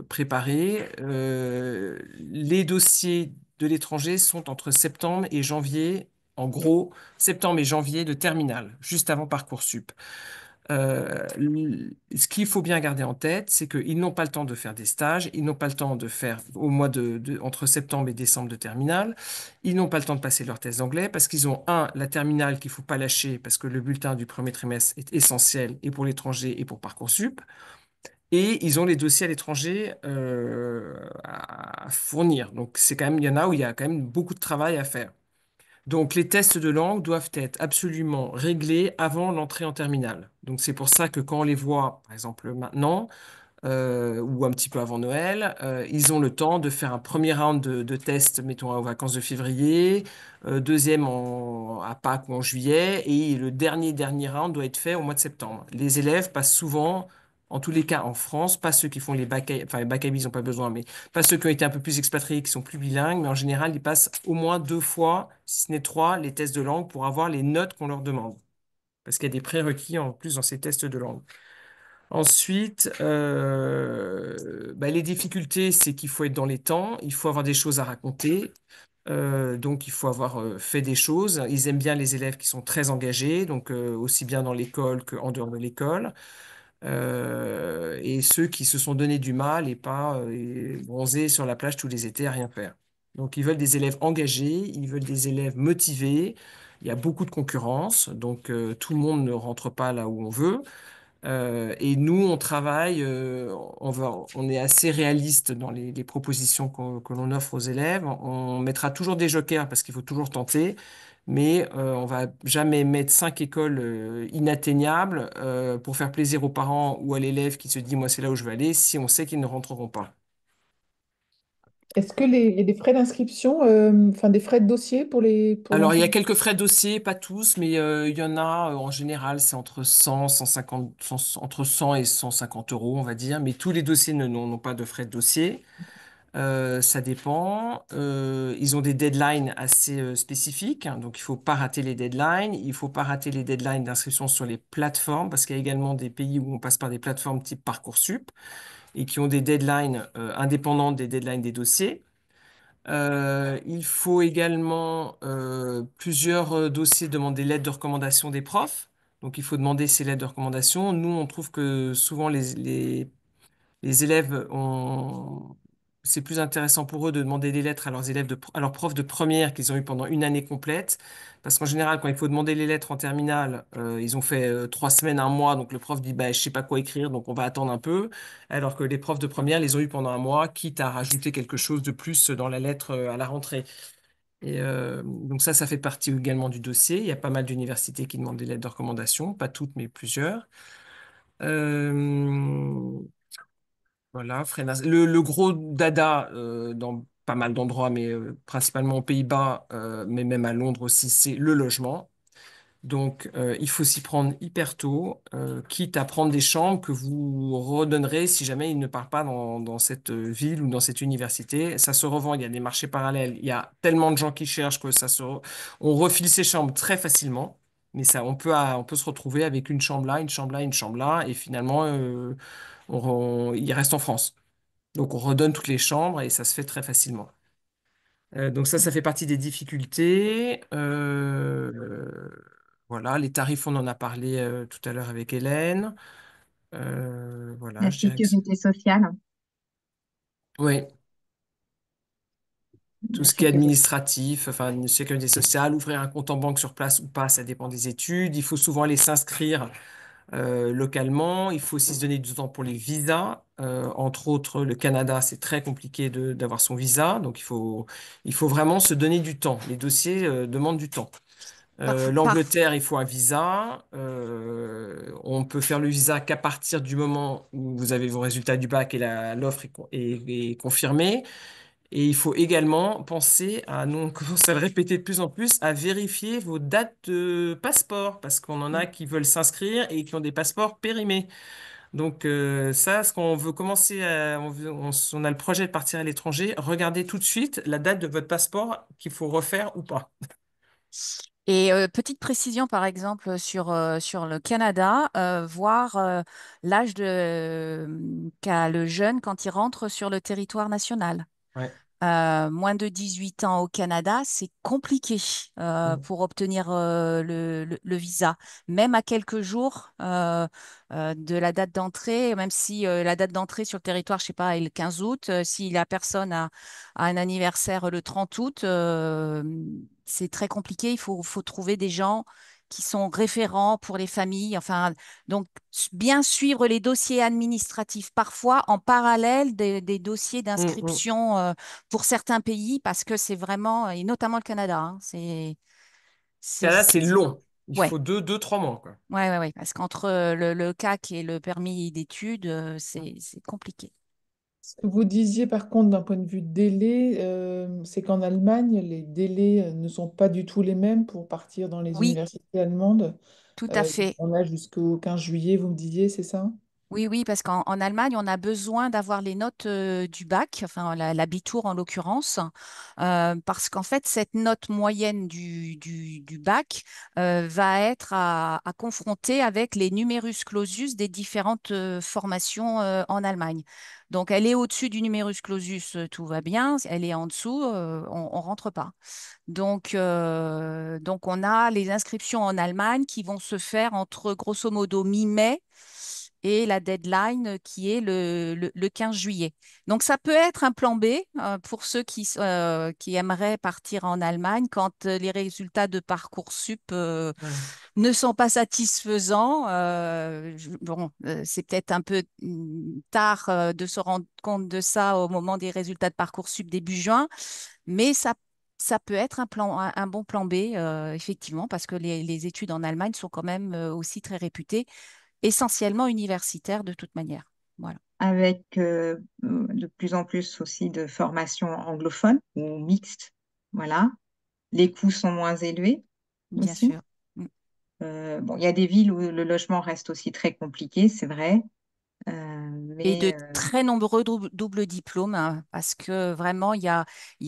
préparer. Les dossiers de l'étranger sont entre septembre et janvier, en gros, septembre et janvier de terminale, juste avant Parcoursup. Ce qu'il faut bien garder en tête, c'est qu'ils n'ont pas le temps de faire des stages, ils n'ont pas le temps de faire au mois entre septembre et décembre de terminale, ils n'ont pas le temps de passer leur test d'anglais parce qu'ils ont, la terminale qu'il ne faut pas lâcher parce que le bulletin du premier trimestre est essentiel et pour l'étranger et pour Parcoursup, et ils ont les dossiers à l'étranger à fournir. Donc c'est quand même, il y en a où il y a quand même beaucoup de travail à faire. Donc, les tests de langue doivent être absolument réglés avant l'entrée en terminale. Donc, c'est pour ça que quand on les voit, par exemple maintenant, ou un petit peu avant Noël, ils ont le temps de faire un premier round de tests, mettons, aux vacances de février, deuxième à Pâques ou en juillet, et le dernier round doit être fait au mois de septembre. Les élèves passent souvent, en tous les cas en France, pas ceux qui font les bac, enfin les bac à ils n'ont pas besoin, mais pas ceux qui ont été un peu plus expatriés, qui sont plus bilingues, mais en général, ils passent au moins 2 fois, si ce n'est 3, les tests de langue pour avoir les notes qu'on leur demande. Parce qu'il y a des prérequis en plus dans ces tests de langue. Ensuite, les difficultés, c'est qu'il faut être dans les temps, il faut avoir des choses à raconter, donc il faut avoir fait des choses. Ils aiment bien les élèves qui sont très engagés, donc aussi bien dans l'école qu'en dehors de l'école. Et ceux qui se sont donné du mal et pas bronzés sur la plage tous les étés à rien faire. Donc ils veulent des élèves engagés, ils veulent des élèves motivés. Il y a beaucoup de concurrence, donc tout le monde ne rentre pas là où on veut. Et nous, on travaille, on est assez réaliste dans les propositions que l'on offre aux élèves. On mettra toujours des jokers parce qu'il faut toujours tenter, mais on va jamais mettre 5 écoles inatteignables pour faire plaisir aux parents ou à l'élève qui se dit, moi, c'est là où je veux aller, si on sait qu'ils ne rentreront pas. Est-ce que il y a des frais d'inscription, enfin des frais de dossier pour Alors, il y a l'ensemble? quelques frais de dossier, pas tous, mais il y en a, en général, c'est entre 100, 150, entre 100 et 150 euros, on va dire, mais tous les dossiers n'ont pas de frais de dossier. Ça dépend. Ils ont des deadlines assez spécifiques, hein, donc il faut pas rater les deadlines. Il faut pas rater les deadlines d'inscription sur les plateformes, parce qu'il y a également des pays où on passe par des plateformes type Parcoursup et qui ont des deadlines indépendantes des deadlines des dossiers. Il faut également plusieurs dossiers demander l'aide de recommandation des profs. Donc il faut demander ces lettres de recommandation. Nous, on trouve que souvent les élèves c'est plus intéressant pour eux de demander des lettres à leurs élèves, à leurs profs de première qu'ils ont eu pendant une année complète. Parce qu'en général, quand il faut demander les lettres en terminale, ils ont fait 3 semaines, un mois, donc le prof dit, bah, je sais pas quoi écrire, donc on va attendre un peu. Alors que les profs de première les ont eu pendant un mois, quitte à rajouter quelque chose de plus dans la lettre à la rentrée. Et donc ça fait partie également du dossier. Il y a pas mal d'universités qui demandent des lettres de recommandation, pas toutes, mais plusieurs. Euh, voilà, le gros dada dans pas mal d'endroits, mais principalement aux Pays-Bas, mais même à Londres aussi, c'est le logement. Donc, il faut s'y prendre hyper tôt, quitte à prendre des chambres que vous redonnerez si jamais il ne part pas dans cette ville ou dans cette université. Ça se revend, il y a des marchés parallèles, il y a tellement de gens qui cherchent que on refile ces chambres très facilement. Mais ça, on peut se retrouver avec une chambre là, une chambre là, une chambre là, et finalement, il reste en France. Donc, on redonne toutes les chambres et ça se fait très facilement. Donc ça fait partie des difficultés. Voilà, les tarifs, on en a parlé tout à l'heure avec Hélène. Voilà, La je dirais que sécurité sociale, oui, tout la ce qui est sécurité. administratif, enfin, une sécurité sociale, ouvrir un compte en banque sur place ou pas, ça dépend des études. Il faut souvent aller s'inscrire localement. Il faut aussi se donner du temps pour les visas. Entre autres, le Canada, c'est très compliqué d'avoir son visa, donc il faut vraiment se donner du temps. Les dossiers demandent du temps. Parfois, L'Angleterre, il faut un visa. On peut faire le visa qu'à partir du moment où vous avez vos résultats du bac et l'offre est confirmée. Et il faut également penser à, nous on commence à le répéter de plus en plus, à vérifier vos dates de passeport, parce qu'on en a qui veulent s'inscrire et qui ont des passeports périmés. Donc ça, ce qu'on veut commencer, on a le projet de partir à l'étranger, regardez tout de suite la date de votre passeport qu'il faut refaire ou pas. et petite précision, par exemple, sur le Canada, voir l'âge qu'a le jeune quand il rentre sur le territoire national. Ouais. Moins de 18 ans au Canada, c'est compliqué Mm. pour obtenir le visa, même à quelques jours de la date d'entrée, même si la date d'entrée sur le territoire, je sais pas, est le 15 août, si la personne a un anniversaire le 30 août, c'est très compliqué. Faut trouver des gens qui sont référents pour les familles. Enfin, donc, bien suivre les dossiers administratifs, parfois en parallèle des dossiers Mm, mm. d'inscription pour certains pays, parce que c'est vraiment, et notamment le Canada, hein, Là, c'est long. Il ouais, faut 3 mois, quoi. ouais, parce qu'entre le CAC et le permis d'études, c'est compliqué. Ce que vous disiez par contre d'un point de vue délai, c'est qu'en Allemagne, les délais ne sont pas du tout les mêmes pour partir dans les Oui, universités allemandes. tout à fait. On a jusqu'au 15 juillet, vous me disiez, c'est ça? Oui, oui, parce qu'en Allemagne, on a besoin d'avoir les notes du bac, enfin l'abitur en l'occurrence, parce qu'en fait, cette note moyenne du bac va être à confronter avec les numerus clausus des différentes formations en Allemagne. Donc, elle est au-dessus du numerus clausus, tout va bien. Elle est en dessous, on rentre pas. Donc, on a les inscriptions en Allemagne qui vont se faire entre grosso modo mi-mai et la deadline qui est le 15 juillet. Donc, ça peut être un plan B pour ceux qui aimeraient partir en Allemagne quand les résultats de Parcoursup Ouais. ne sont pas satisfaisants. Bon, c'est peut-être un peu tard de se rendre compte de ça au moment des résultats de Parcoursup début juin, mais ça peut être un bon plan B, effectivement, parce que les études en Allemagne sont quand même aussi très réputées, essentiellement universitaires de toute manière. Voilà, Avec de plus en plus aussi de formations anglophones ou mixtes. Voilà. Les coûts sont moins élevés bien aussi. sûr. Mm. Bon, il y a des villes où le logement reste aussi très compliqué, c'est vrai. Et de Mais très nombreux doubles diplômes, hein, parce que vraiment, il y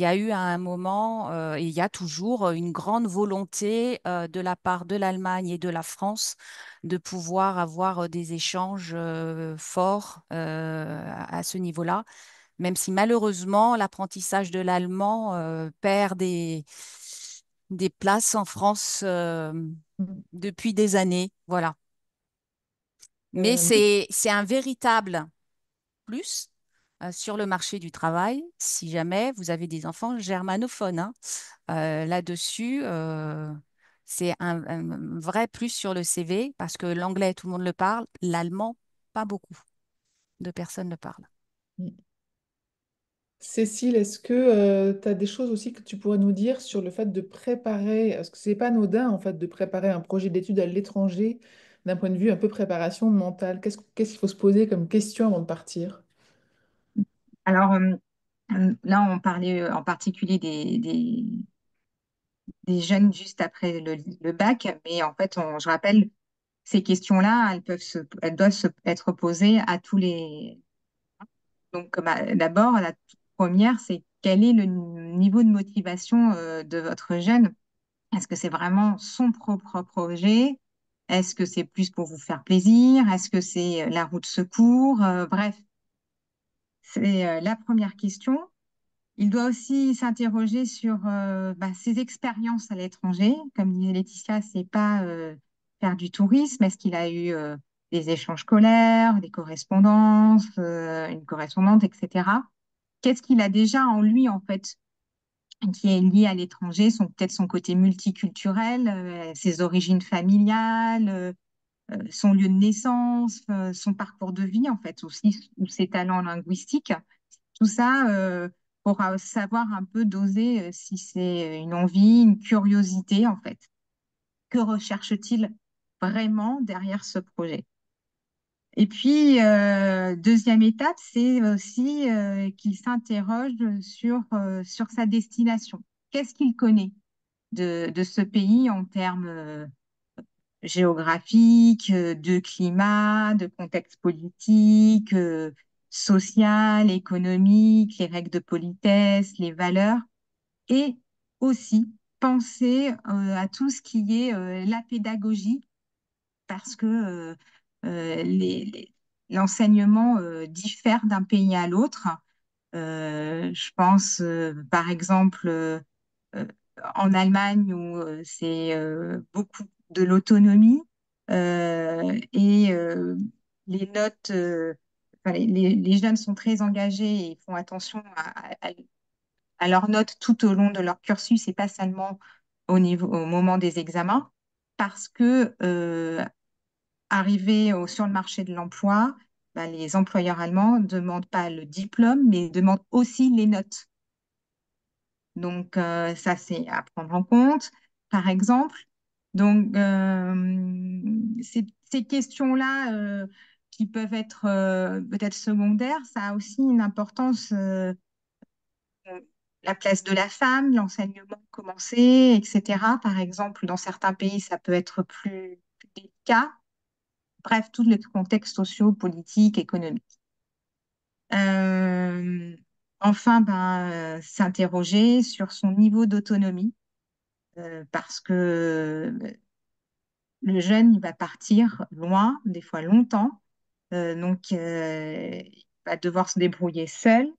a eu à un moment, et il y a toujours une grande volonté de la part de l'Allemagne et de la France de pouvoir avoir des échanges forts à ce niveau-là, même si malheureusement, l'apprentissage de l'allemand perd des places en France depuis des années. Voilà. Mais Euh, c'est un véritable plus sur le marché du travail, si jamais vous avez des enfants germanophones, hein. Là-dessus, c'est un vrai plus sur le CV parce que l'anglais, tout le monde le parle, l'allemand, pas beaucoup de personnes le parlent. Cécile, est-ce que tu as des choses aussi que tu pourrais nous dire sur le fait de préparer, parce que c'est pas anodin en fait de préparer un projet d'études à l'étranger d'un point de vue un peu préparation mentale. Qu'est-ce qu'il faut se poser comme question avant de partir? Alors là, on parlait en particulier des jeunes juste après le bac, mais en fait, je rappelle, ces questions-là, elles doivent être posées à tous les. Donc, d'abord, la toute première, c'est quel est le niveau de motivation de votre jeune? Est-ce que c'est vraiment son propre projet? Est-ce que c'est plus pour vous faire plaisir? Est-ce que c'est la route secours? Bref, c'est la première question. Il doit aussi s'interroger sur ses expériences à l'étranger. Comme disait Laetitia, c'est pas faire du tourisme. Est-ce qu'il a eu des échanges scolaires, des correspondances, une correspondante, etc. Qu'est-ce qu'il a déjà en lui, en fait, qui est lié à l'étranger, peut-être son côté multiculturel, ses origines familiales, son lieu de naissance, son parcours de vie, en fait, aussi, ou ses talents linguistiques. Tout ça, pour savoir un peu doser si c'est une envie, une curiosité, en fait. Que recherche-t-il vraiment derrière ce projet? Et puis, deuxième étape, c'est aussi qu'il s'interroge sur sa destination. Qu'est-ce qu'il connaît de ce pays en termes géographiques, de climat, de contexte politique, social, économique, les règles de politesse, les valeurs, et aussi penser à tout ce qui est la pédagogie, parce que l'enseignement diffère d'un pays à l'autre. Je pense, par exemple, euh, en Allemagne où c'est beaucoup de l'autonomie et les notes, enfin, les jeunes sont très engagés et font attention à leurs notes tout au long de leur cursus et pas seulement au moment des examens, parce que sur le marché de l'emploi, les employeurs allemands ne demandent pas le diplôme, mais demandent aussi les notes. Donc, ça, c'est à prendre en compte, par exemple. Donc, ces questions-là, qui peuvent être peut-être secondaires, ça a aussi une importance, la place de la femme, l'enseignement commencé, etc. Par exemple, dans certains pays, ça peut être plus délicat. Bref, tous les contextes sociaux, politiques, économiques. Euh, enfin, s'interroger sur son niveau d'autonomie, parce que le jeune, il va partir loin, des fois longtemps, donc il va devoir se débrouiller seul.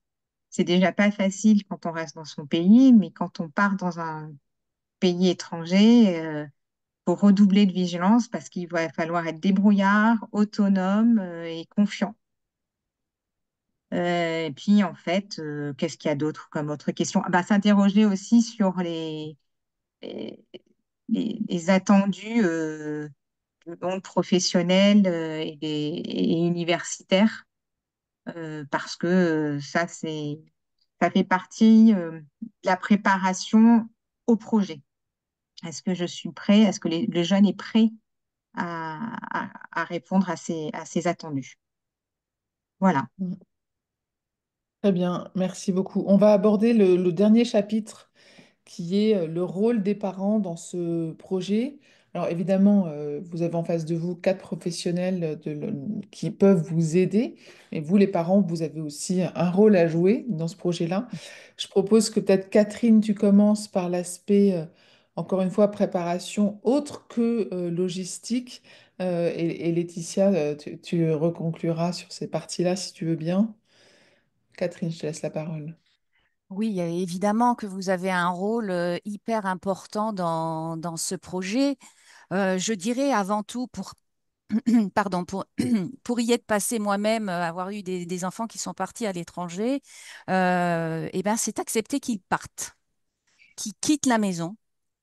C'est déjà pas facile quand on reste dans son pays, mais quand on part dans un pays étranger, faut redoubler de vigilance parce qu'il va falloir être débrouillard, autonome, et confiant. Et puis, en fait, qu'est-ce qu'il y a d'autre comme autre question? S'interroger aussi sur les, les attendus du monde professionnel et universitaire, parce que ça fait partie de la préparation au projet. Est-ce que je suis prêt? Est-ce que le jeune est prêt à répondre à ces attendus? Voilà. Très bien, merci beaucoup. On va aborder le dernier chapitre qui est le rôle des parents dans ce projet. Alors évidemment, vous avez en face de vous quatre professionnels qui peuvent vous aider, mais vous, les parents, vous avez aussi un rôle à jouer dans ce projet-là. Je propose que peut-être Catherine, tu commences par l'aspect, encore une fois, préparation autre que logistique, et Laetitia, tu reconcluras sur ces parties-là si tu veux bien. Catherine, je te laisse la parole. Oui, évidemment que vous avez un rôle hyper important dans ce projet. Je dirais avant tout pardon, pour y être passée moi-même, avoir eu des enfants qui sont partis à l'étranger, eh ben, c'est accepter qu'ils partent, qu'ils quittent la maison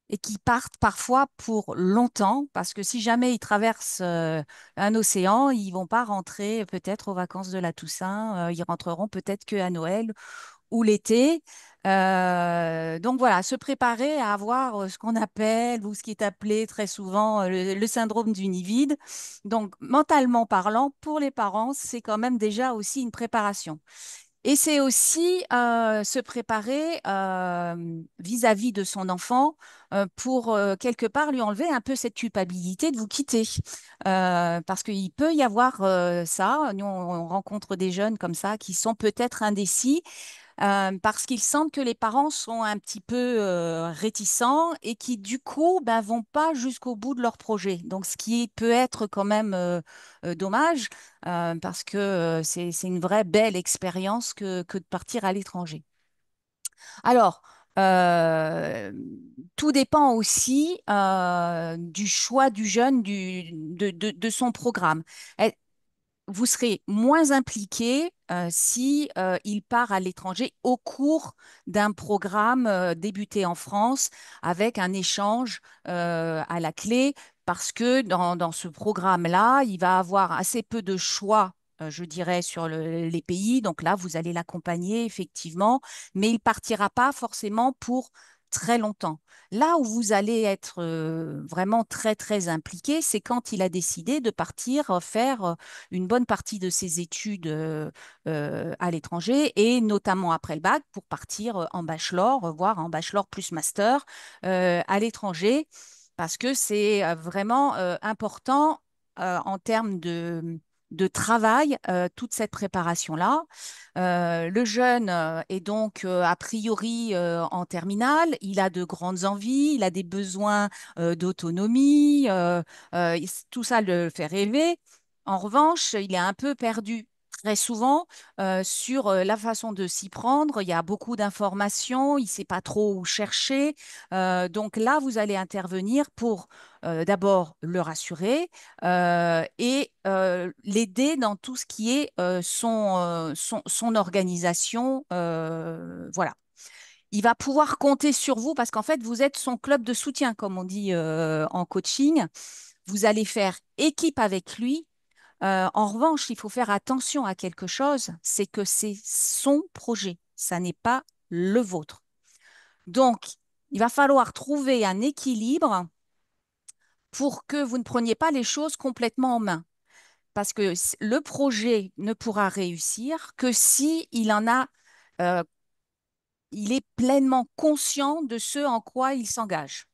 et qu'ils partent parfois pour longtemps, parce que si jamais ils traversent un océan, ils vont pas rentrer peut-être aux vacances de la Toussaint, ils rentreront peut-être qu'à Noël ou l'été. Donc voilà, se préparer à avoir ce qu'on appelle ou ce qui est appelé très souvent le syndrome du nid vide. Donc mentalement parlant, pour les parents, c'est quand même déjà aussi une préparation. Et c'est aussi se préparer vis-à-vis de son enfant pour quelque part lui enlever un peu cette culpabilité de vous quitter. Parce qu'il peut y avoir ça. Nous, on rencontre des jeunes comme ça qui sont peut-être indécis parce qu'ils sentent que les parents sont un petit peu réticents et qui, du coup, ben, vont pas jusqu'au bout de leur projet. Donc, ce qui peut être quand même dommage parce que c'est une vraie belle expérience que de partir à l'étranger. Alors, euh, tout dépend aussi du choix du jeune, de son programme. Vous serez moins impliqué si il part à l'étranger au cours d'un programme débuté en France avec un échange à la clé parce que dans ce programme-là, il va avoir assez peu de choix. Je dirais sur les pays. Donc là, vous allez l'accompagner effectivement, mais il partira pas forcément pour très longtemps. Là où vous allez être vraiment très, très impliqué, c'est quand il a décidé de partir faire une bonne partie de ses études à l'étranger et notamment après le bac pour partir en bachelor, voire en bachelor plus master à l'étranger parce que c'est vraiment important en termes de travail, toute cette préparation-là. Le jeune est donc a priori en terminale, il a de grandes envies, il a des besoins d'autonomie, tout ça le fait rêver. En revanche, il est un peu perdu. Très souvent, sur la façon de s'y prendre, il y a beaucoup d'informations, il ne sait pas trop où chercher. Donc là, vous allez intervenir pour d'abord le rassurer et l'aider dans tout ce qui est son organisation. Voilà. Il va pouvoir compter sur vous parce qu'en fait, vous êtes son club de soutien, comme on dit en coaching. Vous allez faire équipe avec lui. En revanche, il faut faire attention à quelque chose, c'est que c'est son projet, ça n'est pas le vôtre. Donc, il va falloir trouver un équilibre pour que vous ne preniez pas les choses complètement en main. Parce que le projet ne pourra réussir que si il en a, euh, il est pleinement conscient de ce en quoi il s'engage.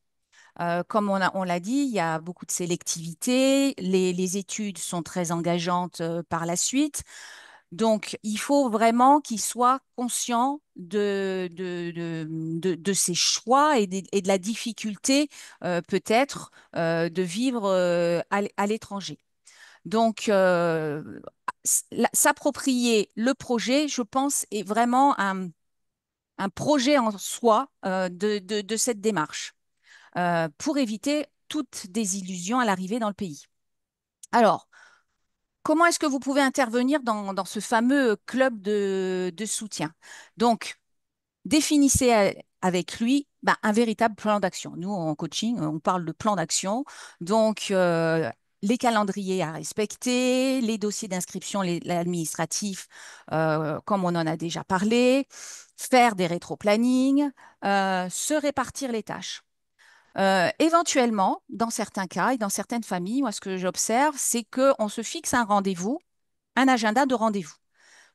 Comme on l'a dit, il y a beaucoup de sélectivité, les études sont très engageantes par la suite. Donc, il faut vraiment qu'il soit conscient de ses choix et de la difficulté peut-être de vivre à l'étranger. Donc, s'approprier le projet, je pense, est vraiment un projet en soi de cette démarche pour éviter toute désillusion à l'arrivée dans le pays. Alors, comment est-ce que vous pouvez intervenir dans ce fameux club de soutien? Donc, définissez avec lui ben, un véritable plan d'action. Nous, en coaching, on parle de plan d'action. Donc, les calendriers à respecter, les dossiers d'inscription, l'administratif, comme on en a déjà parlé, faire des rétro-plannings, se répartir les tâches. Éventuellement, dans certains cas et dans certaines familles, moi, ce que j'observe, c'est qu'on se fixe un rendez-vous, un agenda de rendez-vous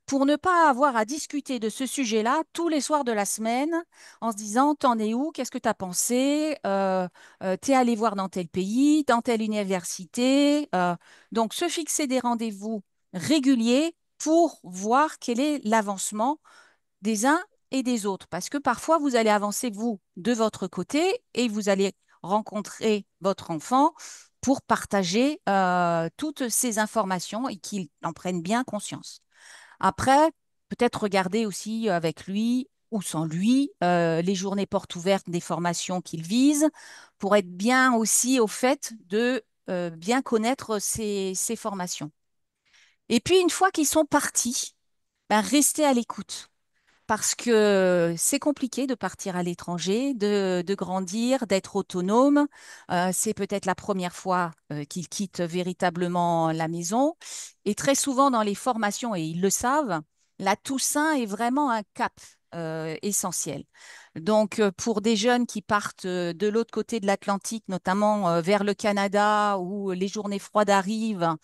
pour ne pas avoir à discuter de ce sujet-là tous les soirs de la semaine en se disant, t'en es où? Qu'est-ce que tu as pensé? T'es allé voir dans tel pays, dans telle université. Donc, se fixer des rendez-vous réguliers pour voir quel est l'avancement des uns et des autres. Parce que parfois, vous allez avancer, vous, de votre côté et vous allez rencontrer votre enfant pour partager toutes ces informations et qu'il en prenne bien conscience. Après, peut-être regarder aussi avec lui ou sans lui les journées portes ouvertes des formations qu'il vise pour être bien aussi au fait de bien connaître ces formations. Et puis, une fois qu'ils sont partis, ben, restez à l'écoute parce que c'est compliqué de partir à l'étranger, de grandir, d'être autonome. C'est peut-être la première fois qu'ils quittent véritablement la maison. Et très souvent dans les formations, et ils le savent, la Toussaint est vraiment un cap essentiel. Donc, pour des jeunes qui partent de l'autre côté de l'Atlantique, notamment vers le Canada, où les journées froides arrivent,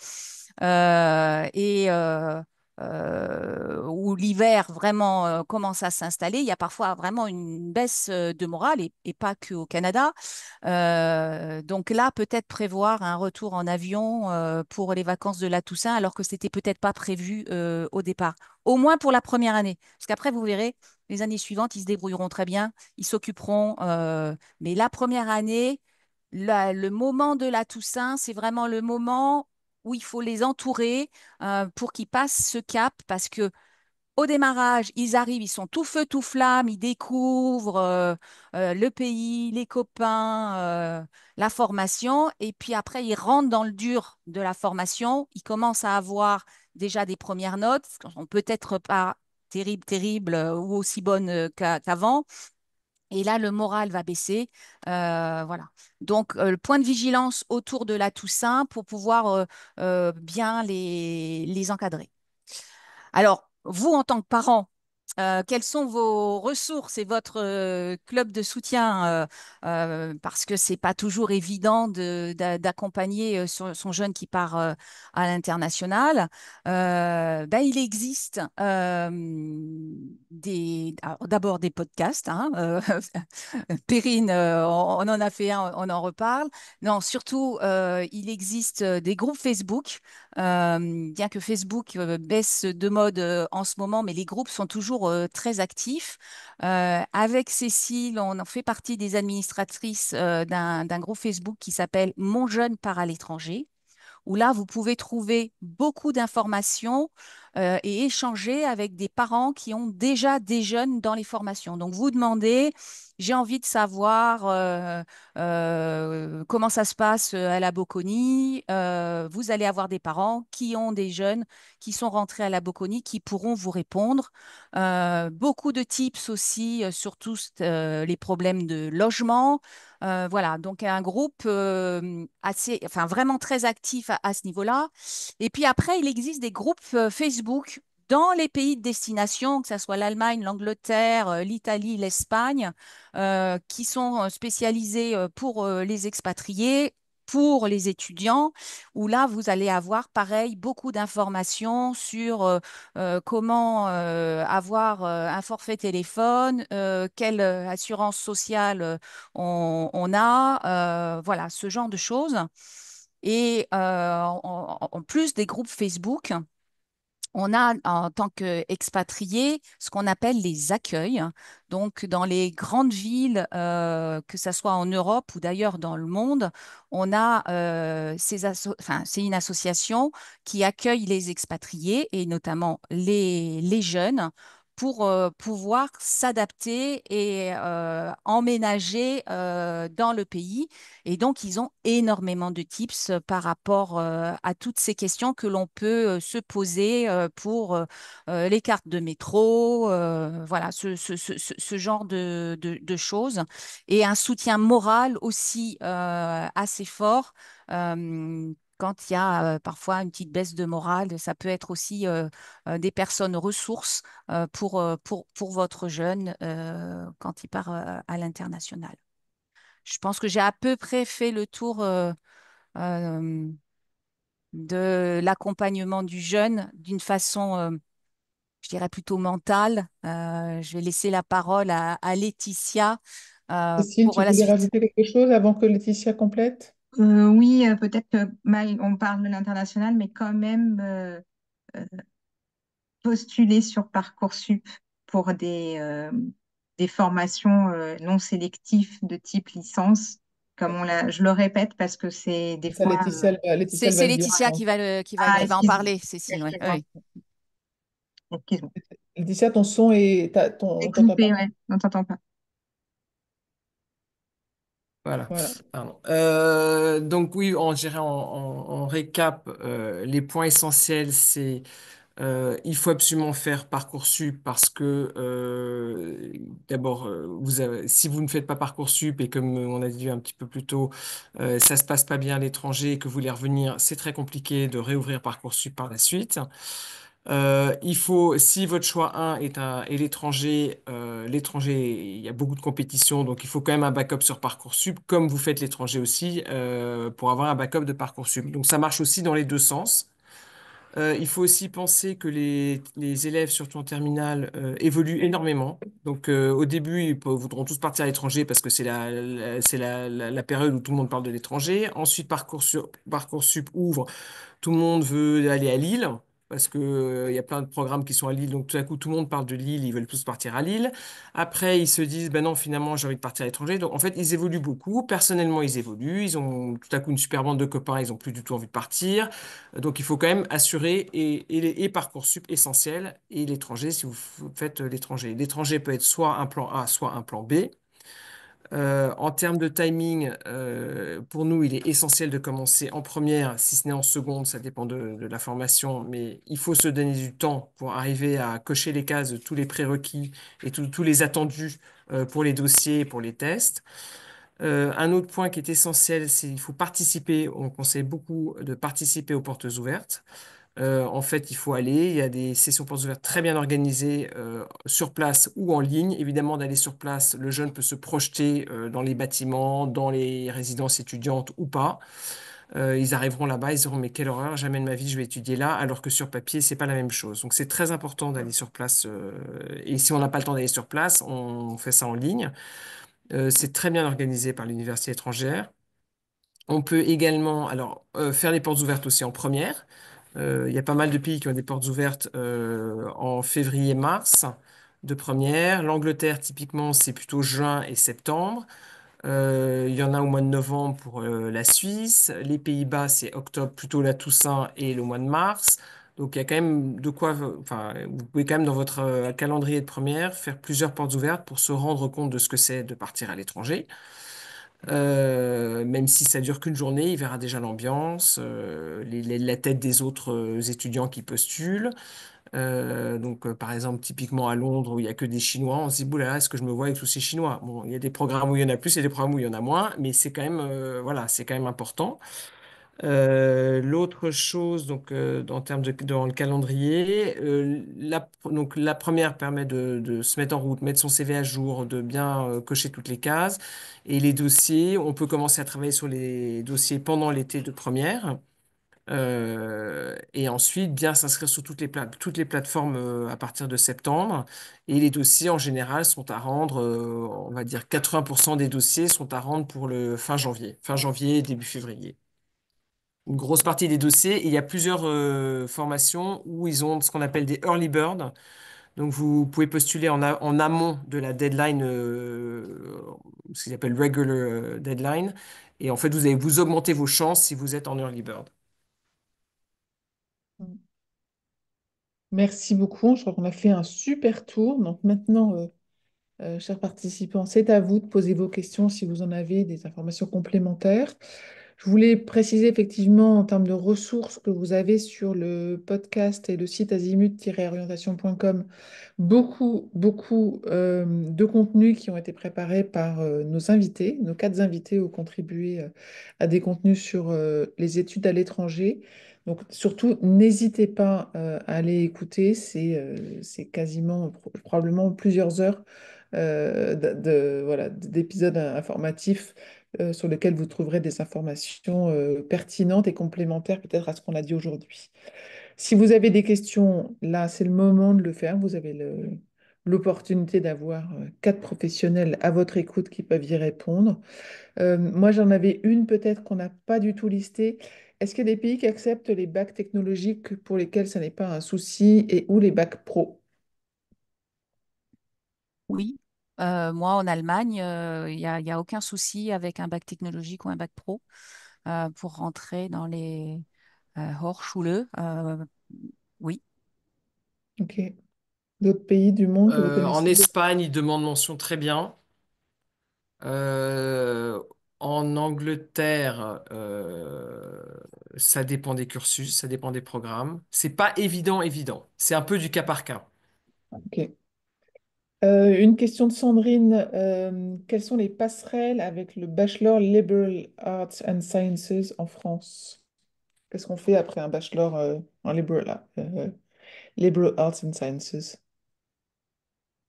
et où l'hiver vraiment commence à s'installer, il y a parfois vraiment une baisse de morale et pas que au Canada. Donc là, peut-être prévoir un retour en avion pour les vacances de la Toussaint, alors que c'était peut-être pas prévu au départ. Au moins pour la première année, parce qu'après vous verrez, les années suivantes, ils se débrouilleront très bien, ils s'occuperont. Mais la première année, le moment de la Toussaint, c'est vraiment le moment où il faut les entourer pour qu'ils passent ce cap parce que au démarrage, ils arrivent, ils sont tout feu, tout flamme, ils découvrent le pays, les copains, la formation, et puis après, ils rentrent dans le dur de la formation, ils commencent à avoir déjà des premières notes, qui sont peut-être pas terribles, terribles ou aussi bonnes qu'avant, et là, le moral va baisser. Voilà. Donc, le point de vigilance autour de la Toussaint pour pouvoir bien les encadrer. Alors, vous, en tant que parent, quelles sont vos ressources et votre club de soutien parce que c'est pas toujours évident d'accompagner son jeune qui part à l'international. Ben, il existe alors, d'abord des podcasts. Hein, Perrine, on en a fait un, on en reparle. Non, surtout, il existe des groupes Facebook. Bien que Facebook baisse de mode en ce moment, mais les groupes sont toujours très actifs. Avec Cécile, on en fait partie des administratrices d'un groupe Facebook qui s'appelle Mon jeune part à l'étranger, où là, vous pouvez trouver beaucoup d'informations et échanger avec des parents qui ont déjà des jeunes dans les formations. Donc, vous demandez, j'ai envie de savoir comment ça se passe à la Bocconi. Vous allez avoir des parents qui ont des jeunes qui sont rentrés à la Bocconi qui pourront vous répondre. Beaucoup de tips aussi sur tous les problèmes de logement. Voilà, donc un groupe assez, enfin vraiment très actif à ce niveau-là. Et puis après, il existe des groupes Facebook dans les pays de destination, que ce soit l'Allemagne, l'Angleterre, l'Italie, l'Espagne, qui sont spécialisés pour les expatriés, pour les étudiants, où là, vous allez avoir, pareil, beaucoup d'informations sur comment avoir un forfait téléphone, quelle assurance sociale on a, voilà, ce genre de choses. Et en plus des groupes Facebook, on a en tant qu'expatriés ce qu'on appelle les accueils. Donc, dans les grandes villes, que ce soit en Europe ou d'ailleurs dans le monde, on a enfin, c'est une association qui accueille les expatriés et notamment les jeunes pour pouvoir s'adapter et emménager dans le pays. Et donc, ils ont énormément de tips par rapport à toutes ces questions que l'on peut se poser pour les cartes de métro, voilà, ce genre de choses. Et un soutien moral aussi assez fort. Quand il y a parfois une petite baisse de morale, ça peut être aussi des personnes ressources pour votre jeune quand il part à l'international. Je pense que j'ai à peu près fait le tour euh, de l'accompagnement du jeune d'une façon, je dirais plutôt mentale. Je vais laisser la parole à Laetitia Cécile, pour tu la voulais suite. rajouter quelque chose avant que Laetitia complète? Oui, peut-être que on parle de l'international, mais quand même euh, postuler sur Parcoursup pour des formations non sélectives de type licence, comme je le répète parce que c'est des Ça, fois. Laetitia, elle va C'est le dire. Laetitia Ah, qui va en excuse-moi, parler, Cécile. Ouais. excuse-moi, Oui. excuse-moi. Laetitia, ton son est... C'est on t'entend pas. coupé, ouais, on t'entend pas. Voilà. Voilà. Pardon. Donc oui, on dirait en récap, les points essentiels, c'est il faut absolument faire Parcoursup parce que d'abord, si vous ne faites pas Parcoursup et comme on a dit un petit peu plus tôt, ça se passe pas bien à l'étranger et que vous voulez revenir, c'est très compliqué de réouvrir Parcoursup par la suite. Il faut, si votre choix un est l'étranger, l'étranger, il y a beaucoup de compétition, donc il faut quand même un backup sur Parcoursup, comme vous faites l'étranger aussi, pour avoir un backup de Parcoursup. Donc ça marche aussi dans les deux sens. Il faut aussi penser que les élèves, surtout en terminale, évoluent énormément. Donc, au début, voudront tous partir à l'étranger parce que c'est la période où tout le monde parle de l'étranger. Ensuite, Parcoursup ouvre, tout le monde veut aller à Lille parce que, il y a plein de programmes qui sont à Lille. Donc, tout à coup, tout le monde parle de Lille, ils veulent tous partir à Lille. Après, ils se disent, ben non, finalement, j'ai envie de partir à l'étranger. Donc, en fait, ils évoluent beaucoup. Personnellement, ils évoluent. Ils ont tout à coup une super bande de copains. Ils ont plus du tout envie de partir. Donc, il faut quand même assurer et Parcoursup essentiel et l'étranger si vous faites l'étranger. L'étranger peut être soit un plan A, soit un plan B. En termes de timing, pour nous, il est essentiel de commencer en première, si ce n'est en seconde, ça dépend de la formation, mais il faut se donner du temps pour arriver à cocher les cases de tous les prérequis et tous les attendus pour les dossiers et pour les tests. Un autre point qui est essentiel, c'est qu'il faut participer. On conseille beaucoup de participer aux portes ouvertes. En fait, il faut aller. Il y a des sessions portes ouvertes très bien organisées sur place ou en ligne. Évidemment, d'aller sur place, le jeune peut se projeter dans les bâtiments, dans les résidences étudiantes ou pas. Ils arriveront là-bas, ils diront, mais quelle horreur, jamais de ma vie je vais étudier là, alors que sur papier, c'est pas la même chose. Donc c'est très important d'aller sur place. Et si on n'a pas le temps d'aller sur place, on fait ça en ligne. C'est très bien organisé par l'université étrangère. On peut également faire les portes ouvertes aussi en première. Il y a pas mal de pays qui ont des portes ouvertes en février-mars de première. L'Angleterre, typiquement, c'est plutôt juin et septembre. Il y en a au mois de novembre pour la Suisse. Les Pays-Bas, c'est octobre, plutôt la Toussaint et le mois de mars. Donc il y a quand même de quoi, enfin, vous pouvez quand même dans votre calendrier de première faire plusieurs portes ouvertes pour se rendre compte de ce que c'est de partir à l'étranger. Même si ça dure qu'une journée, il verra déjà l'ambiance, la tête des autres étudiants qui postulent. Donc, par exemple, typiquement à Londres, où il n'y a que des Chinois, on se dit, boulala, est-ce que je me vois avec tous ces Chinois? Bon, il y a des programmes où il y en a plus et des programmes où il y en a moins, mais c'est quand même, voilà, c'est quand même important. L'autre chose, donc, en termes dans le calendrier, donc, la première permet de se mettre en route, mettre son CV à jour, de bien cocher toutes les cases. Et les dossiers, on peut commencer à travailler sur les dossiers pendant l'été de première. Et ensuite, bien s'inscrire sur toutes les plateformes à partir de septembre. Et les dossiers, en général, sont à rendre, on va dire 80% des dossiers sont à rendre pour le fin janvier, début février. Une grosse partie des dossiers. Et il y a plusieurs formations où ils ont ce qu'on appelle des early bird. Donc, vous pouvez postuler en amont de la deadline, ce qu'ils appellent regular deadline. Et en fait, vous allez vous augmenter vos chances si vous êtes en early bird. Merci beaucoup. Je crois qu'on a fait un super tour. Donc maintenant, chers participants, c'est à vous de poser vos questions si vous en avez des informations complémentaires. Je voulais préciser effectivement en termes de ressources que vous avez sur le podcast et le site azimut-orientation.com beaucoup de contenus qui ont été préparés par nos invités. Nos quatre invités ont contribué à des contenus sur les études à l'étranger. Donc surtout, n'hésitez pas à aller écouter. C'est quasiment, probablement plusieurs heures voilà, d'épisodes informatifs sur lesquels vous trouverez des informations pertinentes et complémentaires peut-être à ce qu'on a dit aujourd'hui. Si vous avez des questions, là, c'est le moment de le faire. Vous avez l'opportunité d'avoir quatre professionnels à votre écoute qui peuvent y répondre. Moi, j'en avais une peut-être qu'on n'a pas du tout listée. Est-ce qu'il y a des pays qui acceptent les bacs technologiques pour lesquels ça n'est pas un souci et ou les bacs pro? Oui. Moi, en Allemagne, il y a aucun souci avec un bac technologique ou un bac pro pour rentrer dans les Hochschule. Oui. Ok. D'autres pays du monde que vous En connaissez? Espagne, ils demandent mention très bien. Euh, En Angleterre, ça dépend des cursus, ça dépend des programmes. C'est pas évident, évident. C'est un peu du cas par cas. Ok. Une question de Sandrine. Quelles sont les passerelles avec le Bachelor Liberal Arts and Sciences en France? Qu'est-ce qu'on fait après un bachelor en Liberal Arts and Sciences?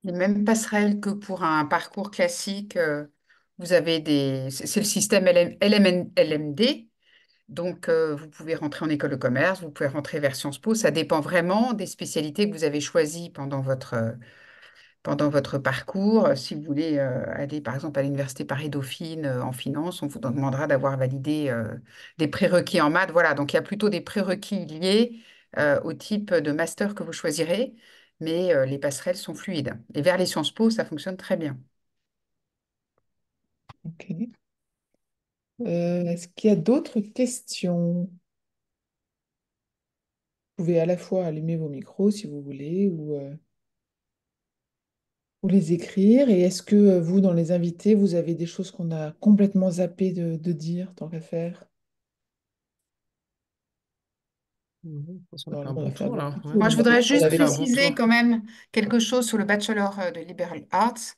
Les mêmes passerelles que pour un parcours classique, vous avez c'est le système LMD. Donc, vous pouvez rentrer en école de commerce, vous pouvez rentrer vers Sciences Po. Ça dépend vraiment des spécialités que vous avez choisies pendant votre parcours. Si vous voulez aller, par exemple, à l'Université Paris-Dauphine en finance, on vous demandera d'avoir validé des prérequis en maths. Voilà, donc il y a plutôt des prérequis liés au type de master que vous choisirez, mais les passerelles sont fluides. Et vers les Sciences Po, ça fonctionne très bien. Ok. Est-ce qu'il y a d'autres questions? Vous pouvez à la fois allumer vos micros si vous voulez ou les écrire. Et est-ce que vous, dans les invités, vous avez des choses qu'on a complètement zappé de dire, tant qu'à faire? Mhm. On a fait un Normalement, on bon a fait un tour bon là. petit Ouais. tour. Moi, je On a, voudrais on On juste a avait fait un bon préciser tour. quand même quelque chose sur le bachelor de Liberal Arts.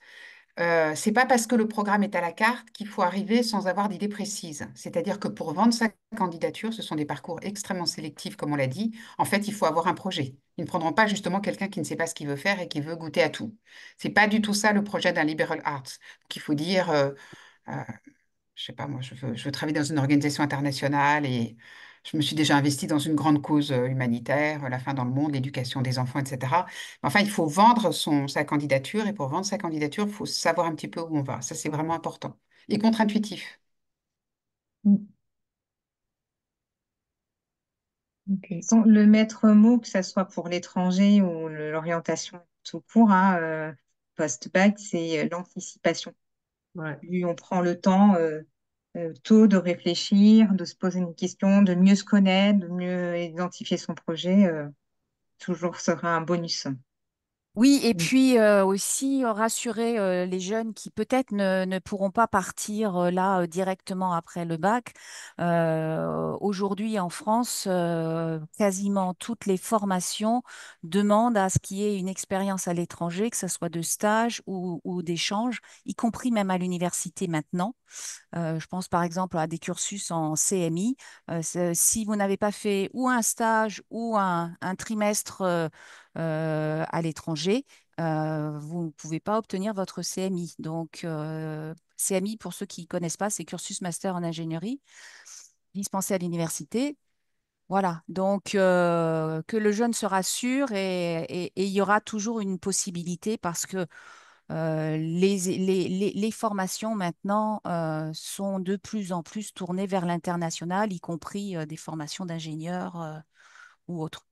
C'est pas parce que le programme est à la carte qu'il faut arriver sans avoir d'idée précise. C'est-à-dire que pour vendre sa candidature, ce sont des parcours extrêmement sélectifs, comme on l'a dit. En fait, il faut avoir un projet. Ils ne prendront pas justement quelqu'un qui ne sait pas ce qu'il veut faire et qui veut goûter à tout. C'est pas du tout ça le projet d'un liberal arts. Donc, il faut dire, euh, je sais pas, moi, je veux travailler dans une organisation internationale et je me suis déjà investie dans une grande cause humanitaire, la fin dans le monde, l'éducation des enfants, etc. Mais enfin, il faut vendre sa candidature et pour vendre sa candidature, il faut savoir un petit peu où on va. Ça, c'est vraiment important et contre-intuitif. Mm, ok. Le maître mot, que ce soit pour l'étranger ou l'orientation tout court, hein, post-bac, c'est l'anticipation. Ouais. Plus on prend le temps tôt de réfléchir, de se poser une question, de mieux se connaître, de mieux identifier son projet, toujours sera un bonus. Oui, et Mm, puis aussi rassurer les jeunes qui peut-être ne pourront pas partir là directement après le bac. Aujourd'hui en France, quasiment toutes les formations demandent à ce qu'il y ait une expérience à l'étranger, que ce soit de stage ou d'échange, y compris même à l'université maintenant. Je pense par exemple à des cursus en CMI. Si vous n'avez pas fait ou un stage ou un trimestre à l'étranger, vous ne pouvez pas obtenir votre CMI. Donc, CMI, pour ceux qui ne connaissent pas, c'est cursus master en ingénierie, dispensé à l'université. Voilà, donc que le jeune se rassure et il y aura toujours une possibilité parce que les formations maintenant sont de plus en plus tournées vers l'international, y compris des formations d'ingénieurs ou autres.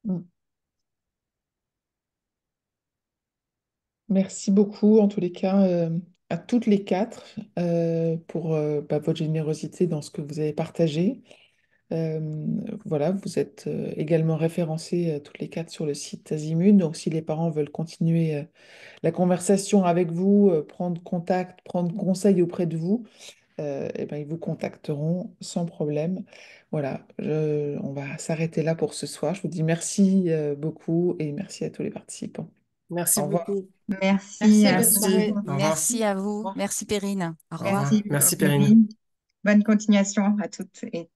mm. Merci beaucoup, en tous les cas, à toutes les quatre pour votre générosité dans ce que vous avez partagé. Euh, voilà, vous êtes également référencés toutes les quatre sur le site Azimut. Donc, si les parents veulent continuer la conversation avec vous, prendre contact, prendre conseil auprès de vous, eh ben, ils vous contacteront sans problème. Voilà, on va s'arrêter là pour ce soir. Je vous dis merci beaucoup et merci à tous les participants. Merci Au revoir. beaucoup. Merci Merci, à bonne vous. Merci. soirée. Au revoir. Merci à Au vous. revoir. Merci Perrine. Au Au revoir. revoir. Merci, Merci Perrine. Perrine. Bonne continuation à toutes et